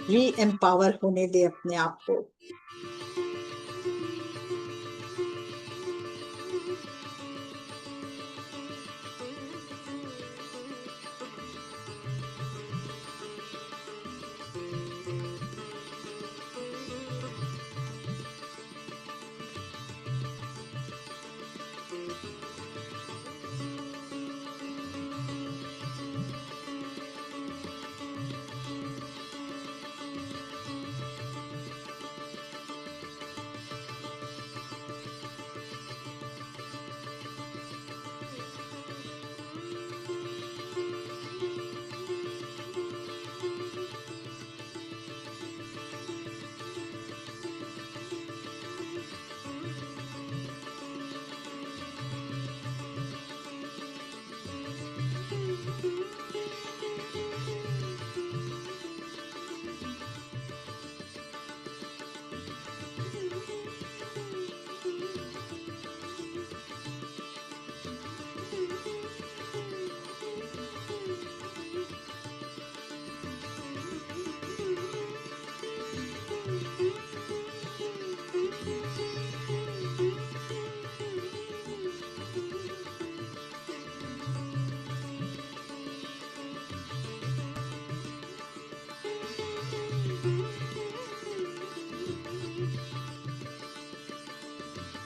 Speaker 1: री एम्पावर होने दे अपने आप को।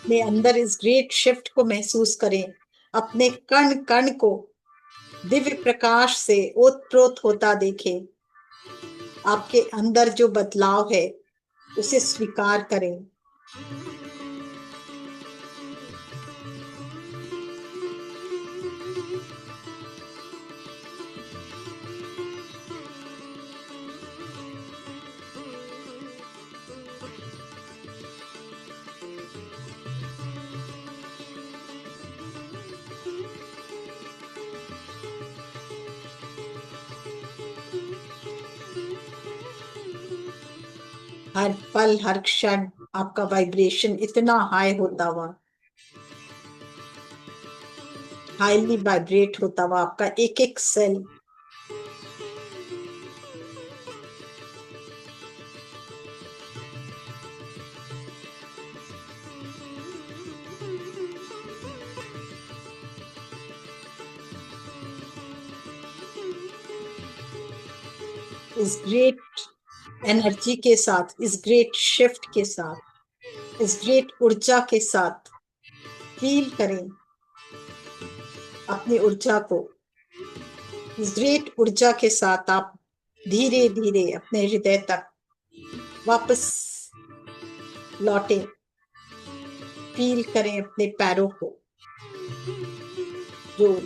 Speaker 1: अपने अंदर इस ग्रेट शिफ्ट को महसूस करें। अपने कण कण को दिव्य प्रकाश से ओतप्रोत होता देखें। आपके अंदर जो बदलाव है उसे स्वीकार करें। हर पल हर क्षण आपका वाइब्रेशन इतना हाई होता हुआ, हाईली वाइब्रेट होता हुआ आपका एक एक सेल इस ग्रेट एनर्जी के साथ, इस ग्रेट शिफ्ट के साथ, इस ग्रेट ऊर्जा के साथ फील करें अपनी ऊर्जा को। इस ग्रेट ऊर्जा के साथ आप धीरे धीरे अपने हृदय तक वापस लौटें। फील करें अपने पैरों को जो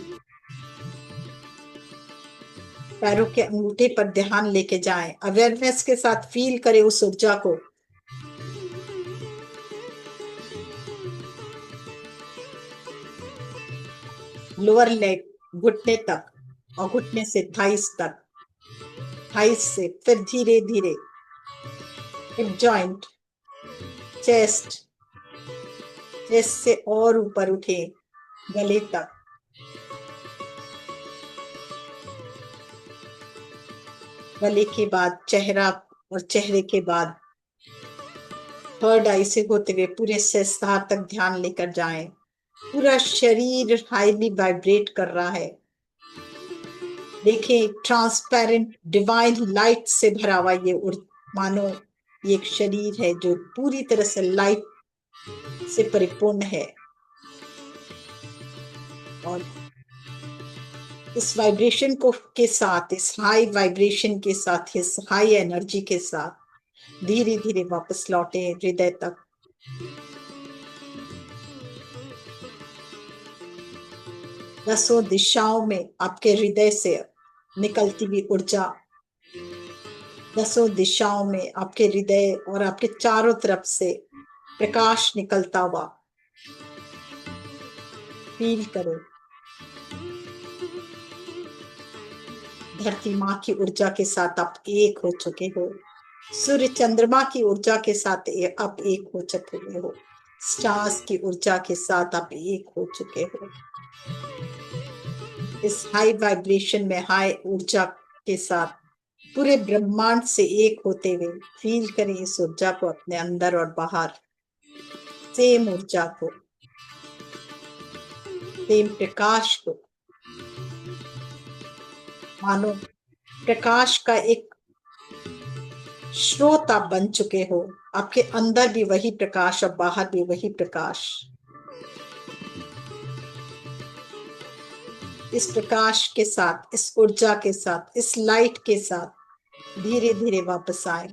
Speaker 1: पैरों के अंगूठे पर ध्यान लेके जाएं। अवेयरनेस के साथ फील करें उस ऊर्जा को। लोअर लेग घुटने तक और घुटने से थाइस तक, थाइस से फिर धीरे धीरे हिप जॉइंट, चेस्ट, चेस्ट से और ऊपर उठे गले तक, गले के बाद चेहरा और चेहरे के बाद थर्ड आई से होते हुए पूरे सहस्त्रार तक ध्यान लेकर जाएं। पूरा शरीर हाईली वाइब्रेट कर रहा है। देखें ट्रांसपेरेंट डिवाइन लाइट से भरा हुआ ये मानो ये एक शरीर है जो पूरी तरह से लाइट से परिपूर्ण है। और इस वाइब्रेशन को के साथ, इस हाई वाइब्रेशन के साथ, इस हाई एनर्जी के साथ धीरे धीरे वापस लौटे हृदय तक। दसों दिशाओं में आपके हृदय से निकलती हुई ऊर्जा, दसों दिशाओं में आपके हृदय और आपके चारों तरफ से प्रकाश निकलता हुआ फील करो। धरती माँ की ऊर्जा के साथ आप एक हो चुके हो। सूर्य चंद्रमा की ऊर्जा के साथ आप एक हो चुके हो। स्टार्स की ऊर्जा के साथ आप एक हो चुके हो। इस हाई वाइब्रेशन में, हाई ऊर्जा के साथ पूरे ब्रह्मांड से एक होते हुए फील करें इस ऊर्जा को अपने अंदर और बाहर। सेम ऊर्जा को, सेम प्रकाश को, मानो प्रकाश का एक स्रोत आप बन चुके हो। आपके अंदर भी वही प्रकाश और बाहर भी वही प्रकाश। इस प्रकाश के साथ, इस ऊर्जा के साथ, इस लाइट के साथ धीरे धीरे वापस आए।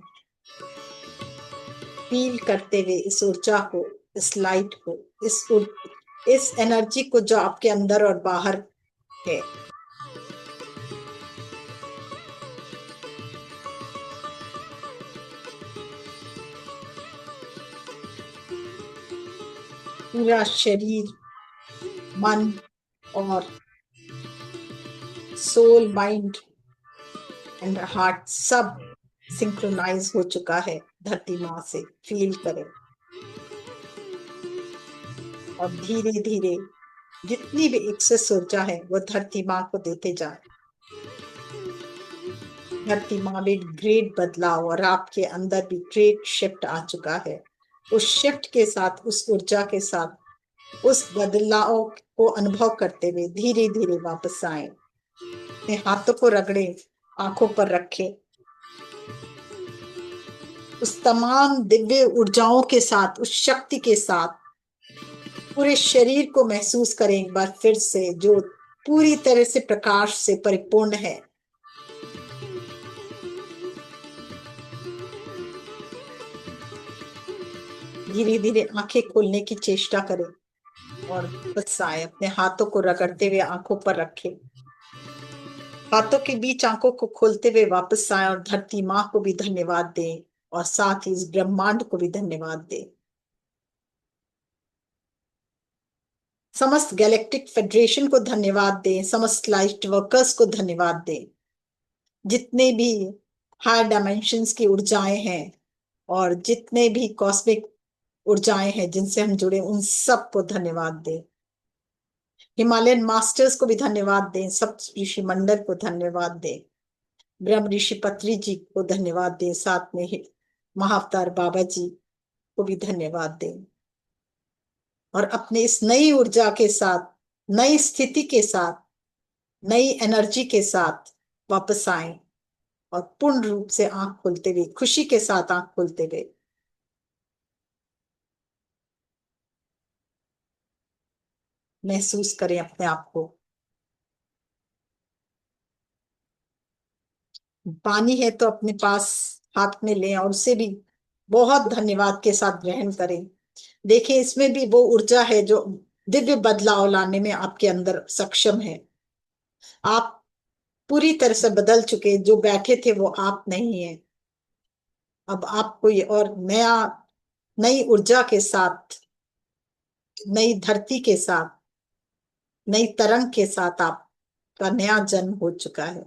Speaker 1: फील करते हुए इस ऊर्जा को, इस लाइट को, इस एनर्जी को जो आपके अंदर और बाहर है। पूरा शरीर, मन और सोल, माइंड एंड हार्ट सब सिंक्रोनाइज हो चुका है धरती माँ से। फील करें और धीरे धीरे जितनी भी एक्सेस ऊर्जा है वो धरती माँ को देते जाए। धरती माँ में ग्रेट बदलाव और आपके अंदर भी ग्रेट शिफ्ट आ चुका है। उस शिफ्ट के साथ, उस ऊर्जा के साथ, उस बदलाव को अनुभव करते हुए धीरे धीरे वापस आए। अपने हाथों को रगड़े, आंखों पर रखें। उस तमाम दिव्य ऊर्जाओं के साथ, उस शक्ति के साथ पूरे शरीर को महसूस करें एक बार फिर से, जो पूरी तरह से प्रकाश से परिपूर्ण है। धीरे धीरे आंखें खोलने की चेष्टा करें और बस आए, अपने हाथों को रगड़ते हुए आंखों पर रखें। हाथों के बीच आंखों को खोलते हुए वापस आए और धरती माँ को भी धन्यवाद दें और साथ ही इस ब्रह्मांड को भी धन्यवाद दें। समस्त गैलेक्टिक फेडरेशन को धन्यवाद दें, समस्त लाइट वर्कर्स को धन्यवाद दें, जितने भी हायर डायमेंशंस की ऊर्जाएं हैं और जितने भी कॉस्मिक ऊर्जाएं हैं जिनसे हम जुड़े, उन सबको धन्यवाद दें। हिमालयन मास्टर्स को भी धन्यवाद दें, सप्त ऋषि मंडल को धन्यवाद दें, ब्रह्म ऋषि पत्री जी को धन्यवाद दें, साथ में ही महाअवतार बाबा जी को भी धन्यवाद दें। और अपने इस नई ऊर्जा के साथ, नई स्थिति के साथ, नई एनर्जी के साथ वापस आए और पूर्ण रूप से आंख खोलते हुए, खुशी के साथ आंख खोलते हुए महसूस करें अपने आप को। पानी है तो अपने पास हाथ में लें और उसे भी बहुत धन्यवाद के साथ ग्रहण करें। देखिए, इसमें भी वो ऊर्जा है जो दिव्य बदलाव लाने में आपके अंदर सक्षम है। आप पूरी तरह से बदल चुके, जो बैठे थे वो आप नहीं है। अब आपको ये और नया, नई ऊर्जा के साथ, नई धरती के साथ, नई तरंग के साथ आपका नया जन्म हो चुका है।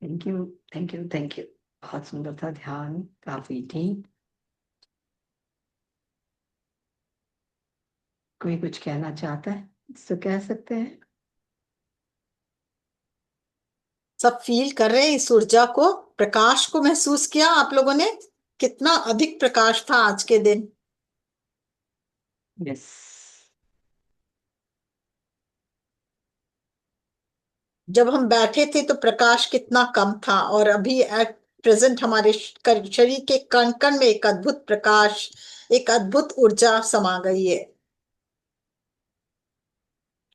Speaker 2: Thank you, thank you, thank you. बहुत सुंदर था ध्यान, काफी ठीक। कोई कुछ कहना चाहता है तो कह सकते हैं।
Speaker 1: सब फील कर रहे हैं इस ऊर्जा को, प्रकाश को महसूस किया आप लोगों ने? कितना अधिक प्रकाश था आज के दिन।
Speaker 2: यस।
Speaker 1: जब हम बैठे थे तो प्रकाश कितना कम था, और अभी एट प्रेजेंट हमारे शरीर के कण कण में एक अद्भुत प्रकाश, एक अद्भुत ऊर्जा समा गई है।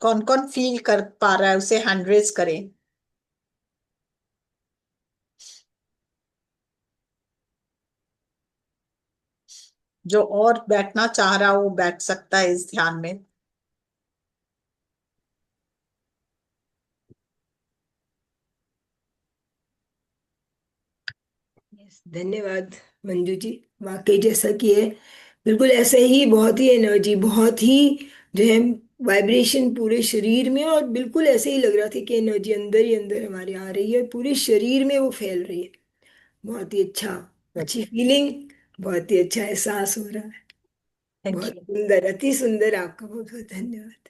Speaker 1: कौन कौन फील कर पा रहा है उसे हैंड रेज करें। जो और बैठना चाह रहा हो वो बैठ सकता है इस ध्यान में।
Speaker 3: धन्यवाद मंजू जी। वाकई जैसा कि है, बिल्कुल ऐसे ही, बहुत ही एनर्जी, बहुत ही जो है वाइब्रेशन पूरे शरीर में, और बिल्कुल ऐसे ही लग रहा था कि एनर्जी अंदर ही अंदर हमारे आ रही है, पूरे शरीर में वो फैल रही है। बहुत ही अच्छा, अच्छी फीलिंग, बहुत ही अच्छा एहसास हो रहा है।
Speaker 1: थैंक
Speaker 3: बहुत
Speaker 1: यू।
Speaker 3: सुंदर, अति सुंदर। आपका बहुत बहुत धन्यवाद।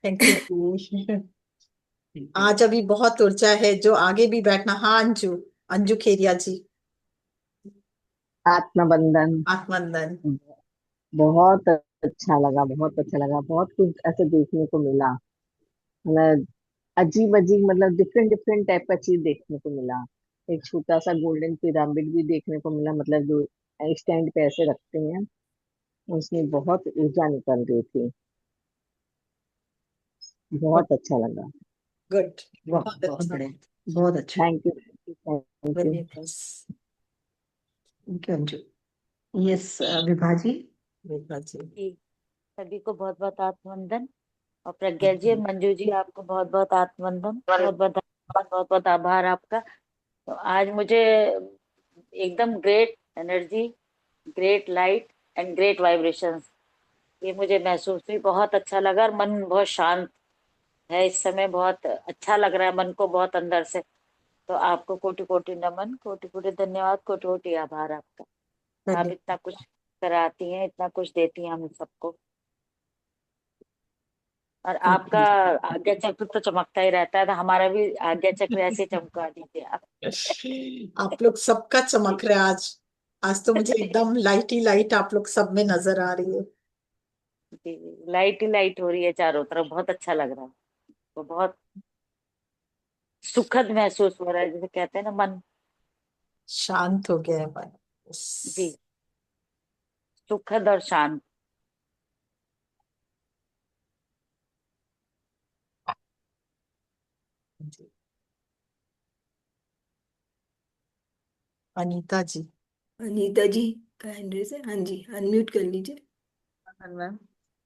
Speaker 1: Thank you ji.
Speaker 2: Thank you.
Speaker 1: आज अभी बहुत ऊर्जा है, जो आगे भी बैठना। हाँ अंजू, अंजू खेरिया जी।
Speaker 4: आत्मबंधन।
Speaker 1: आत्मंदन।
Speaker 4: बहुत अच्छा लगा, बहुत अच्छा लगा, बहुत कुछ ऐसे देखने को मिला। मतलब अजीब अजीब, मतलब डिफरेंट डिफरेंट टाइप का चीज देखने को मिला। एक छोटा सा गोल्डन पिरामिड भी देखने को मिला, मतलब जो स्टैंड पे ऐसे रखते हैं, उसमें बहुत ऊर्जा निकल रही थी। बहुत अच्छा लगा।
Speaker 1: गुड।
Speaker 2: बहुत
Speaker 1: बहुत
Speaker 2: बहुत
Speaker 1: अच्छा।
Speaker 2: बढ़िया, बहुत अच्छा।
Speaker 4: Thank you, thank you.
Speaker 1: Very nice.
Speaker 2: Thank you Anju. Yes Vibha ji.
Speaker 1: Vibha ji.
Speaker 5: जी, सभी को बहुत बहुत आत्मवंदन। और प्रज्ञा जी और मंजू जी, आपको बहुत बहुत आत्मवंदन, बहुत बहुत धन्यवाद, बहुत बहुत आभार आपका। तो आज मुझे एकदम great energy, great light and great vibrations, ये मुझे महसूस हुई। बहुत अच्छा लगा और मन बहुत शांत है इस समय। बहुत अच्छा लग रहा है मन को, बहुत अंदर से। तो आपको कोटि कोटि नमन, कोटि कोटि धन्यवाद, कोटि कोटि आभार आपका। आप इतना
Speaker 1: धन्यवाद।
Speaker 5: कुछ कराती हैं, इतना कुछ देती हैं हम सबको। और आपका आज्ञा चक्र तो चमकता ही रहता है, तो हमारा भी आज्ञा चक्र ऐसे चमका दीजिए आप।
Speaker 1: आप लोग सबका चमक रहा है आज। आज तो मुझे एकदम लाइट ही लाइट आप लोग सब में नजर आ रही है।
Speaker 5: जी, लाइट ही लाइट हो रही है चारों तरफ, बहुत अच्छा लग रहा है। तो बहुत सुखद महसूस हो रहा है, जैसे कहते हैं ना, मन।
Speaker 1: शांत हो गया है मन।
Speaker 5: जी, सुखद और शांत।
Speaker 1: जी। अनीता जी।
Speaker 3: अनीता जी का हैंड रेज है। हाँ जी, अनम्यूट कर लीजिए।
Speaker 6: मैम,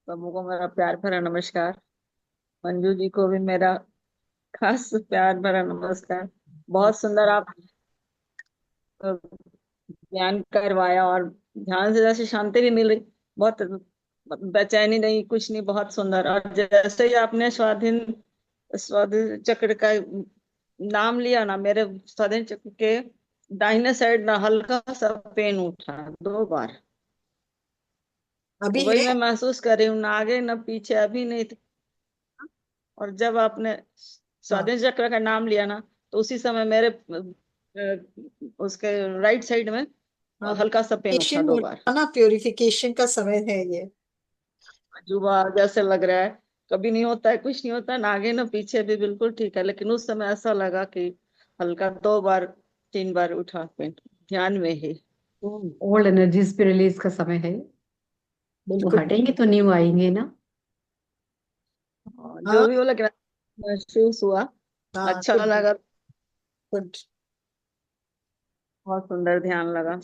Speaker 6: सबों को मेरा प्यार भरा नमस्कार। मंजू जी को भी मेरा खास प्यार भरा नमस्कार। बहुत सुंदर आप ध्यान करवाया, और ध्यान से जैसे शांति भी मिल रही, बहुत बेचैनी नहीं, कुछ नहीं, बहुत सुंदर। और जैसे ही आपने स्वाधीन स्वाधीन चक्र का नाम लिया ना, मेरे स्वाधीन चक्र के दाहिने साइड ना हल्का सा पेन उठा 2 बार।
Speaker 1: अभी
Speaker 6: वही
Speaker 1: है?
Speaker 6: मैं महसूस कर रही हूँ, ना आगे ना पीछे, अभी नहीं। और जब आपने
Speaker 1: हाँ।
Speaker 6: स्वाधीन चक्र का नाम लिया ना, तो उसी समय मेरे उसके राइट साइड में
Speaker 1: हाँ,
Speaker 6: हल्का सा पेन उठा
Speaker 1: प्योरिफिकेशन हो
Speaker 6: 2 बार।
Speaker 1: रहा है ना, प्योरिफिकेशन का समय है ये।
Speaker 6: जुबा जैसे लग रहा है, कभी नहीं होता है, कुछ नहीं होता है, ना आगे ना पीछे, भी बिल्कुल ठीक है, लेकिन उस समय ऐसा लगा कि हल्का 2 बार 3 बार उठा पेन, ध्यान में ही।
Speaker 2: ओल्ड एनर्जीज पे रिलीज का समय है। वो
Speaker 1: बिल्कुल।
Speaker 2: हटेंगे तो न्यू आएंगे ना।
Speaker 1: हाँ।
Speaker 6: जो भी हो, लेकिन महसूस हुआ,
Speaker 1: हाँ,
Speaker 6: अच्छा
Speaker 1: गुड
Speaker 6: लगा।
Speaker 1: गुड।
Speaker 6: बहुत सुंदर ध्यान लगा,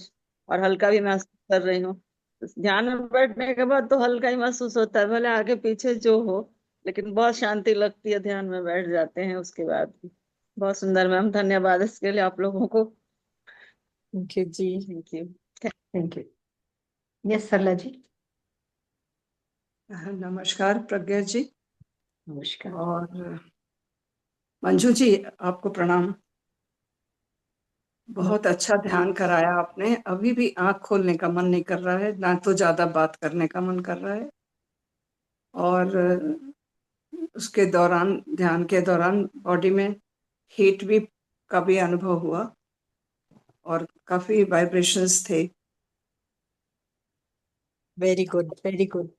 Speaker 6: और हल्का भी महसूस कर रही हूँ। ध्यान में बैठने के बाद तो हल्का ही महसूस होता है, भले आगे पीछे जो हो, लेकिन बहुत शांति लगती है, ध्यान में बैठ जाते हैं उसके बाद भी। बहुत सुंदर मैम, धन्यवाद इसके लिए आप लोगों को।
Speaker 1: Thank you ji.
Speaker 6: Thank you.
Speaker 2: Thank you. Yes Sarla ji.
Speaker 7: नमस्कार प्रज्ञा जी।
Speaker 2: नमस्कार।
Speaker 7: और मंजू जी, आपको प्रणाम। बहुत अच्छा ध्यान कराया आपने। अभी भी आंख खोलने का मन नहीं कर रहा है, ना तो ज्यादा बात करने का मन कर रहा है। और उसके दौरान, ध्यान के दौरान बॉडी में हीट भी का भी अनुभव हुआ, और काफी वाइब्रेशंस थे।
Speaker 1: Very good, very good.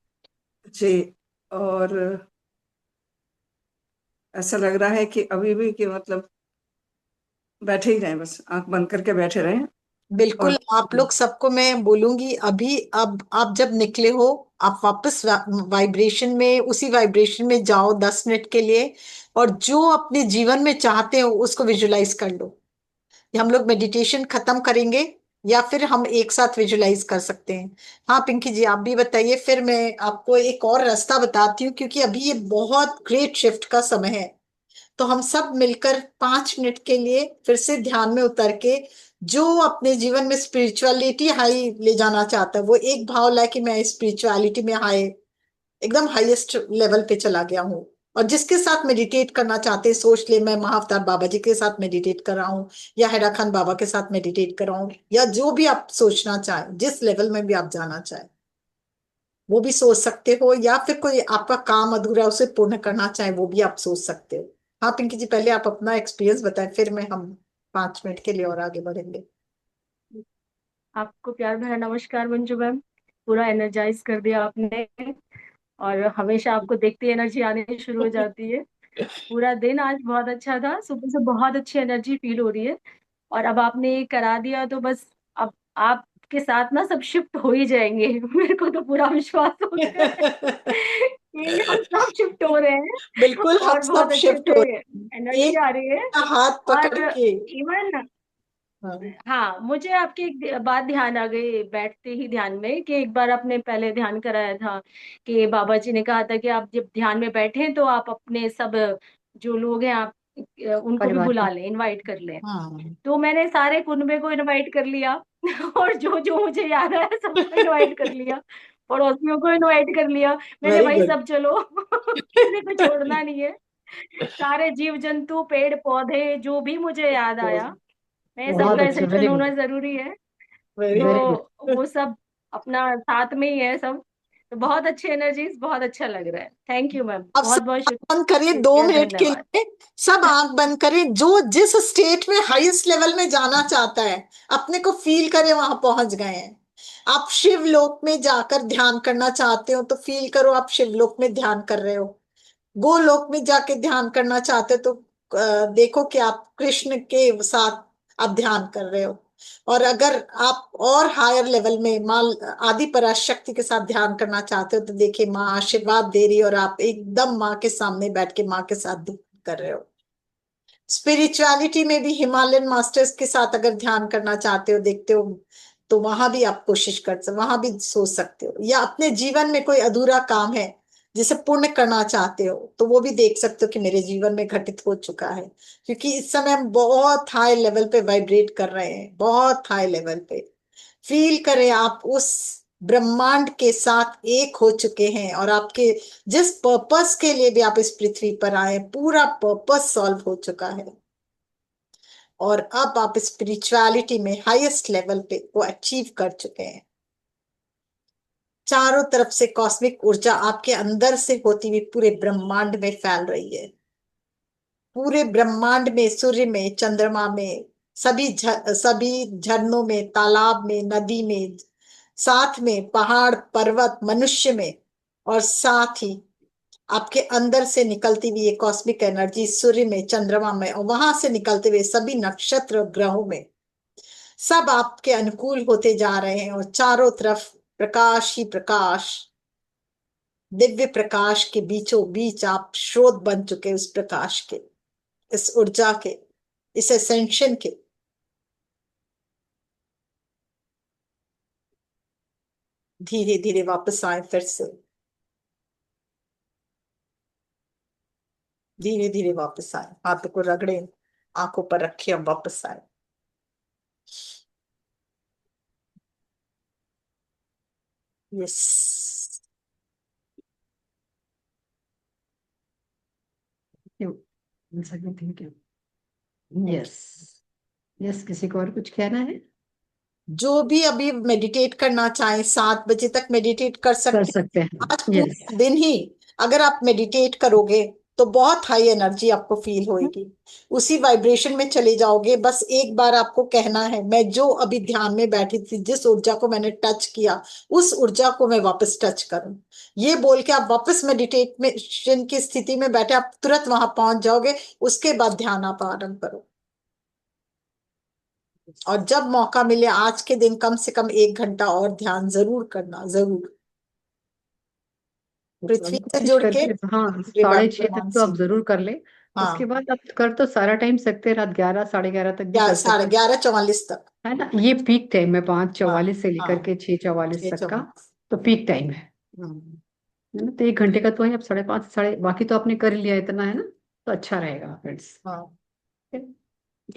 Speaker 7: जी। और ऐसा लग रहा है कि अभी भी, कि मतलब बैठे ही रहें, बस आंख बंद करके बैठे रहें।
Speaker 1: बिल्कुल,
Speaker 7: और
Speaker 1: आप लोग सबको मैं बोलूंगी अभी, अब आप जब निकले हो, आप वापस वाइब्रेशन में, उसी वाइब्रेशन में जाओ 10 मिनट के लिए, और जो अपने जीवन में चाहते हो उसको विजुलाइज कर लो। हम लोग मेडिटेशन खत्म करेंगे, या फिर हम एक साथ विजुलाइज कर सकते हैं। हाँ पिंकी जी, आप भी बताइए, फिर मैं आपको एक और रास्ता बताती हूँ, क्योंकि अभी ये बहुत ग्रेट शिफ्ट का समय है। तो हम सब मिलकर 5 मिनट के लिए फिर से ध्यान में उतर के, जो अपने जीवन में स्पिरिचुअलिटी हाई ले जाना चाहता है, वो एक भाव लाए कि मैं स्पिरिचुअलिटी में हाई, एकदम हाईएस्ट लेवल पे चला गया हूँ। और जिसके साथ मेडिटेट करना चाहते हैं, सोच ले मैं महाअवतार बाबा जी के साथ मेडिटेट कर रहा हूँ, या हैरा खान बाबा के साथ मेडिटेट कर रहा हूँ, या जो भी आप सोचना चाहें, जिस लेवल में भी आप जाना चाहें वो भी सोच सकते हो, या फिर कोई आपका काम अधूरा है, उसे पूर्ण करना चाहे वो भी आप सोच सकते हो। हाँ पिंकी जी, पहले आप अपना एक्सपीरियंस बताएं, फिर मैं हम 5 मिनट के लिए और आगे बढ़ेंगे।
Speaker 8: आपको प्यार भरा नमस्कार मंजू मैम। पूरा एनर्जाइज कर दिया आपने, और हमेशा आपको देखते ही एनर्जी आने शुरू हो जाती है। पूरा दिन आज बहुत अच्छा था, सुबह से बहुत अच्छी एनर्जी फील हो रही है। और अब आपने ये करा दिया तो बस अब आपके साथ ना सब शिफ्ट हो ही जाएंगे। मेरे को तो पूरा विश्वास हो गया है कि हम सब शिफ्ट हो रहे हैं,
Speaker 1: बिल्कुल, हम
Speaker 8: और
Speaker 1: सब
Speaker 8: बहुत अच्छे
Speaker 1: शिफ्ट हो
Speaker 8: से
Speaker 1: रहे हैं।
Speaker 8: एनर्जी
Speaker 1: एक
Speaker 8: आ रही है।
Speaker 1: का हाथ पकड़
Speaker 8: और
Speaker 1: के।
Speaker 8: इवन
Speaker 1: हाँ।
Speaker 8: हाँ, मुझे आपकी एक बात ध्यान आ गई बैठते ही ध्यान में, कि एक बार आपने पहले ध्यान कराया था कि बाबा जी ने कहा था कि आप जब ध्यान में बैठे तो आप अपने सब जो लोग हैं आप उनको भी
Speaker 2: परिवार
Speaker 8: बुला
Speaker 2: को।
Speaker 8: लें, इनवाइट कर लें।
Speaker 1: हाँ।
Speaker 8: तो मैंने सारे कुनबे को इनवाइट कर लिया और जो जो मुझे याद आया सबको इनवाइट कर लिया, पड़ोसियों को इनवाइट कर लिया। मैंने
Speaker 1: वेरी
Speaker 8: भाई
Speaker 1: गुड।
Speaker 8: सब चलो किसी को छोड़ना नहीं है। सारे जीव जंतु पेड़ पौधे जो भी मुझे याद आया, मैं
Speaker 2: बहुत
Speaker 8: सबका
Speaker 2: अच्छे,
Speaker 8: एक्सेप्शन
Speaker 2: वेरी
Speaker 8: होना
Speaker 2: गुड।
Speaker 8: जरूरी है।
Speaker 1: Very
Speaker 2: very good.
Speaker 8: तो वो सब अपना साथ में ही है सब। तो बहुत अच्छी एनर्जीज, बहुत अच्छा लग रहा है। थैंक यू मैम,
Speaker 1: अब
Speaker 8: बहुत
Speaker 1: सब
Speaker 8: बहुत
Speaker 1: बंद करिए, दो
Speaker 8: शुक्रिया,
Speaker 1: मिनट के
Speaker 8: धन्यवाद।
Speaker 1: लिए सब आंख बंद करें। जो जिस स्टेट में हाईएस्ट लेवल में जाना चाहता है, अपने को फील करे वहां पहुंच गए हैं। आप शिवलोक में जाकर ध्यान करना चाहते हो तो फील करो आप शिवलोक में ध्यान कर रहे हो। गोलोक में जाके ध्यान करना चाहते हो तो देखो कि आप कृष्ण के साथ आप ध्यान कर रहे हो। और अगर आप और हायर लेवल में माँ आदि पराशक्ति के साथ ध्यान करना चाहते हो तो देखिए माँ आशीर्वाद दे रही है और आप एकदम माँ के सामने बैठ के माँ के साथ ध्यान कर रहे हो। स्पिरिचुअलिटी में भी हिमालयन मास्टर्स के साथ अगर ध्यान करना चाहते हो, देखते हो, तो वहां भी आप कोशिश कर सकते, वहां भी सोच सकते हो। या अपने जीवन में कोई अधूरा काम है जिसे पूर्ण करना चाहते हो तो वो भी देख सकते हो कि मेरे जीवन में घटित हो चुका है। क्योंकि इस समय हम बहुत हाई लेवल पे वाइब्रेट कर रहे हैं, बहुत हाई लेवल पे। फील करें आप उस ब्रह्मांड के साथ एक हो चुके हैं और आपके जिस पर्पस के लिए भी आप इस पृथ्वी पर आए, पूरा पर्पस सॉल्व हो चुका है। और अब आप स्पिरिचुअलिटी में हाईएस्ट लेवल पे वो अचीव कर चुके हैं। चारों तरफ से कॉस्मिक ऊर्जा आपके अंदर से होती हुई पूरे ब्रह्मांड में फैल रही है। पूरे ब्रह्मांड में, सूर्य में, चंद्रमा में, सभी झरनों में, तालाब में, नदी में, साथ में पहाड़, पर्वत, मनुष्य में, और साथ ही आपके अंदर से निकलती हुई ये कॉस्मिक एनर्जी सूर्य में, चंद्रमा में, और वहां से निकलते हुए सभी नक्षत्र ग्रहों में, सब आपके अनुकूल होते जा रहे हैं। और चारों तरफ प्रकाश ही प्रकाश, दिव्य प्रकाश के बीचों बीच आप स्रोत बन चुके उस प्रकाश के, इस ऊर्जा के, इस एसेंशन के। धीरे धीरे वापस आए, फिर से धीरे धीरे वापस आए, हाथों को रगड़े, आंखों पर रखे और वापस आए। Yes,
Speaker 2: thank you. Yes yes, किसी को और कुछ कहना है?
Speaker 1: जो भी अभी मेडिटेट करना चाहे 7 बजे तक मेडिटेट कर
Speaker 2: कर
Speaker 1: सकते
Speaker 2: सकते
Speaker 1: हैं।
Speaker 2: हैं।
Speaker 1: आज
Speaker 2: यस,
Speaker 1: पूरा दिन ही अगर आप मेडिटेट करोगे तो बहुत हाई एनर्जी आपको फील होएगी, उसी वाइब्रेशन में चले जाओगे। बस एक बार आपको कहना है, मैं जो अभी ध्यान में बैठी थी, जिस ऊर्जा को मैंने टच किया, उस ऊर्जा को मैं वापस टच करूं। ये बोल के आप वापस मेडिटेशन की स्थिति में बैठे, आप तुरंत वहां पहुंच जाओगे। उसके बाद ध्यान आप आरंभ करो। और जब मौका मिले आज के दिन कम से कम 1 घंटा और ध्यान जरूर करना, जरूर। पृथ्वी से
Speaker 2: कोशिश
Speaker 1: जुड़ के
Speaker 2: करके, हाँ,
Speaker 1: पूरे
Speaker 2: 6:30 तक
Speaker 1: वर्तमान
Speaker 2: तो
Speaker 1: से।
Speaker 2: आप जरूर कर ले।
Speaker 1: हाँ,
Speaker 2: उसके बाद आप कर तो सारा टाइम सकते हैं, रात 11, 11:30 तक भी कर सकते हैं,
Speaker 1: 11:44 तक।
Speaker 2: है ना। ये पीक टाइम है, 5:44 से
Speaker 1: हाँ,
Speaker 2: लेकर के 6:44 तक का,
Speaker 1: 6:44।
Speaker 2: तो पीक टाइम है ना। तो 1 घंटे का तो है, अब 5:30 साढ़े, बाकी तो आपने कर लिया इतना, है ना, तो अच्छा रहेगा फ्रेंड्स।
Speaker 1: हाँ,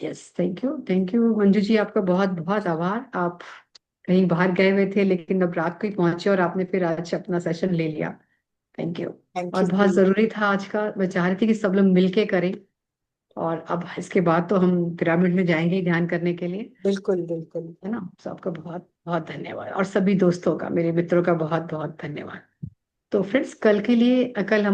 Speaker 2: yes, thank you Manju ji, आपका बहुत बहुत आभार। आप कहीं बाहर गए हुए थे लेकिन अब रात को ही पहुंचे और आपने फिर आज अपना सेशन ले लिया। Thank you.
Speaker 1: थैंक
Speaker 2: और
Speaker 1: यू
Speaker 2: बहुत
Speaker 1: जी।
Speaker 2: जरूरी था आज का, मैं चाह रही थी कि सब लोग मिलके करें। और अब इसके बाद तो हम पिरामिड में जाएंगे ही ध्यान करने के लिए,
Speaker 1: बिल्कुल बिल्कुल।
Speaker 2: है ना। तो आपका बहुत बहुत धन्यवाद, और सभी दोस्तों का, मेरे मित्रों का बहुत बहुत धन्यवाद। तो फ्रेंड्स, कल के लिए, कल हम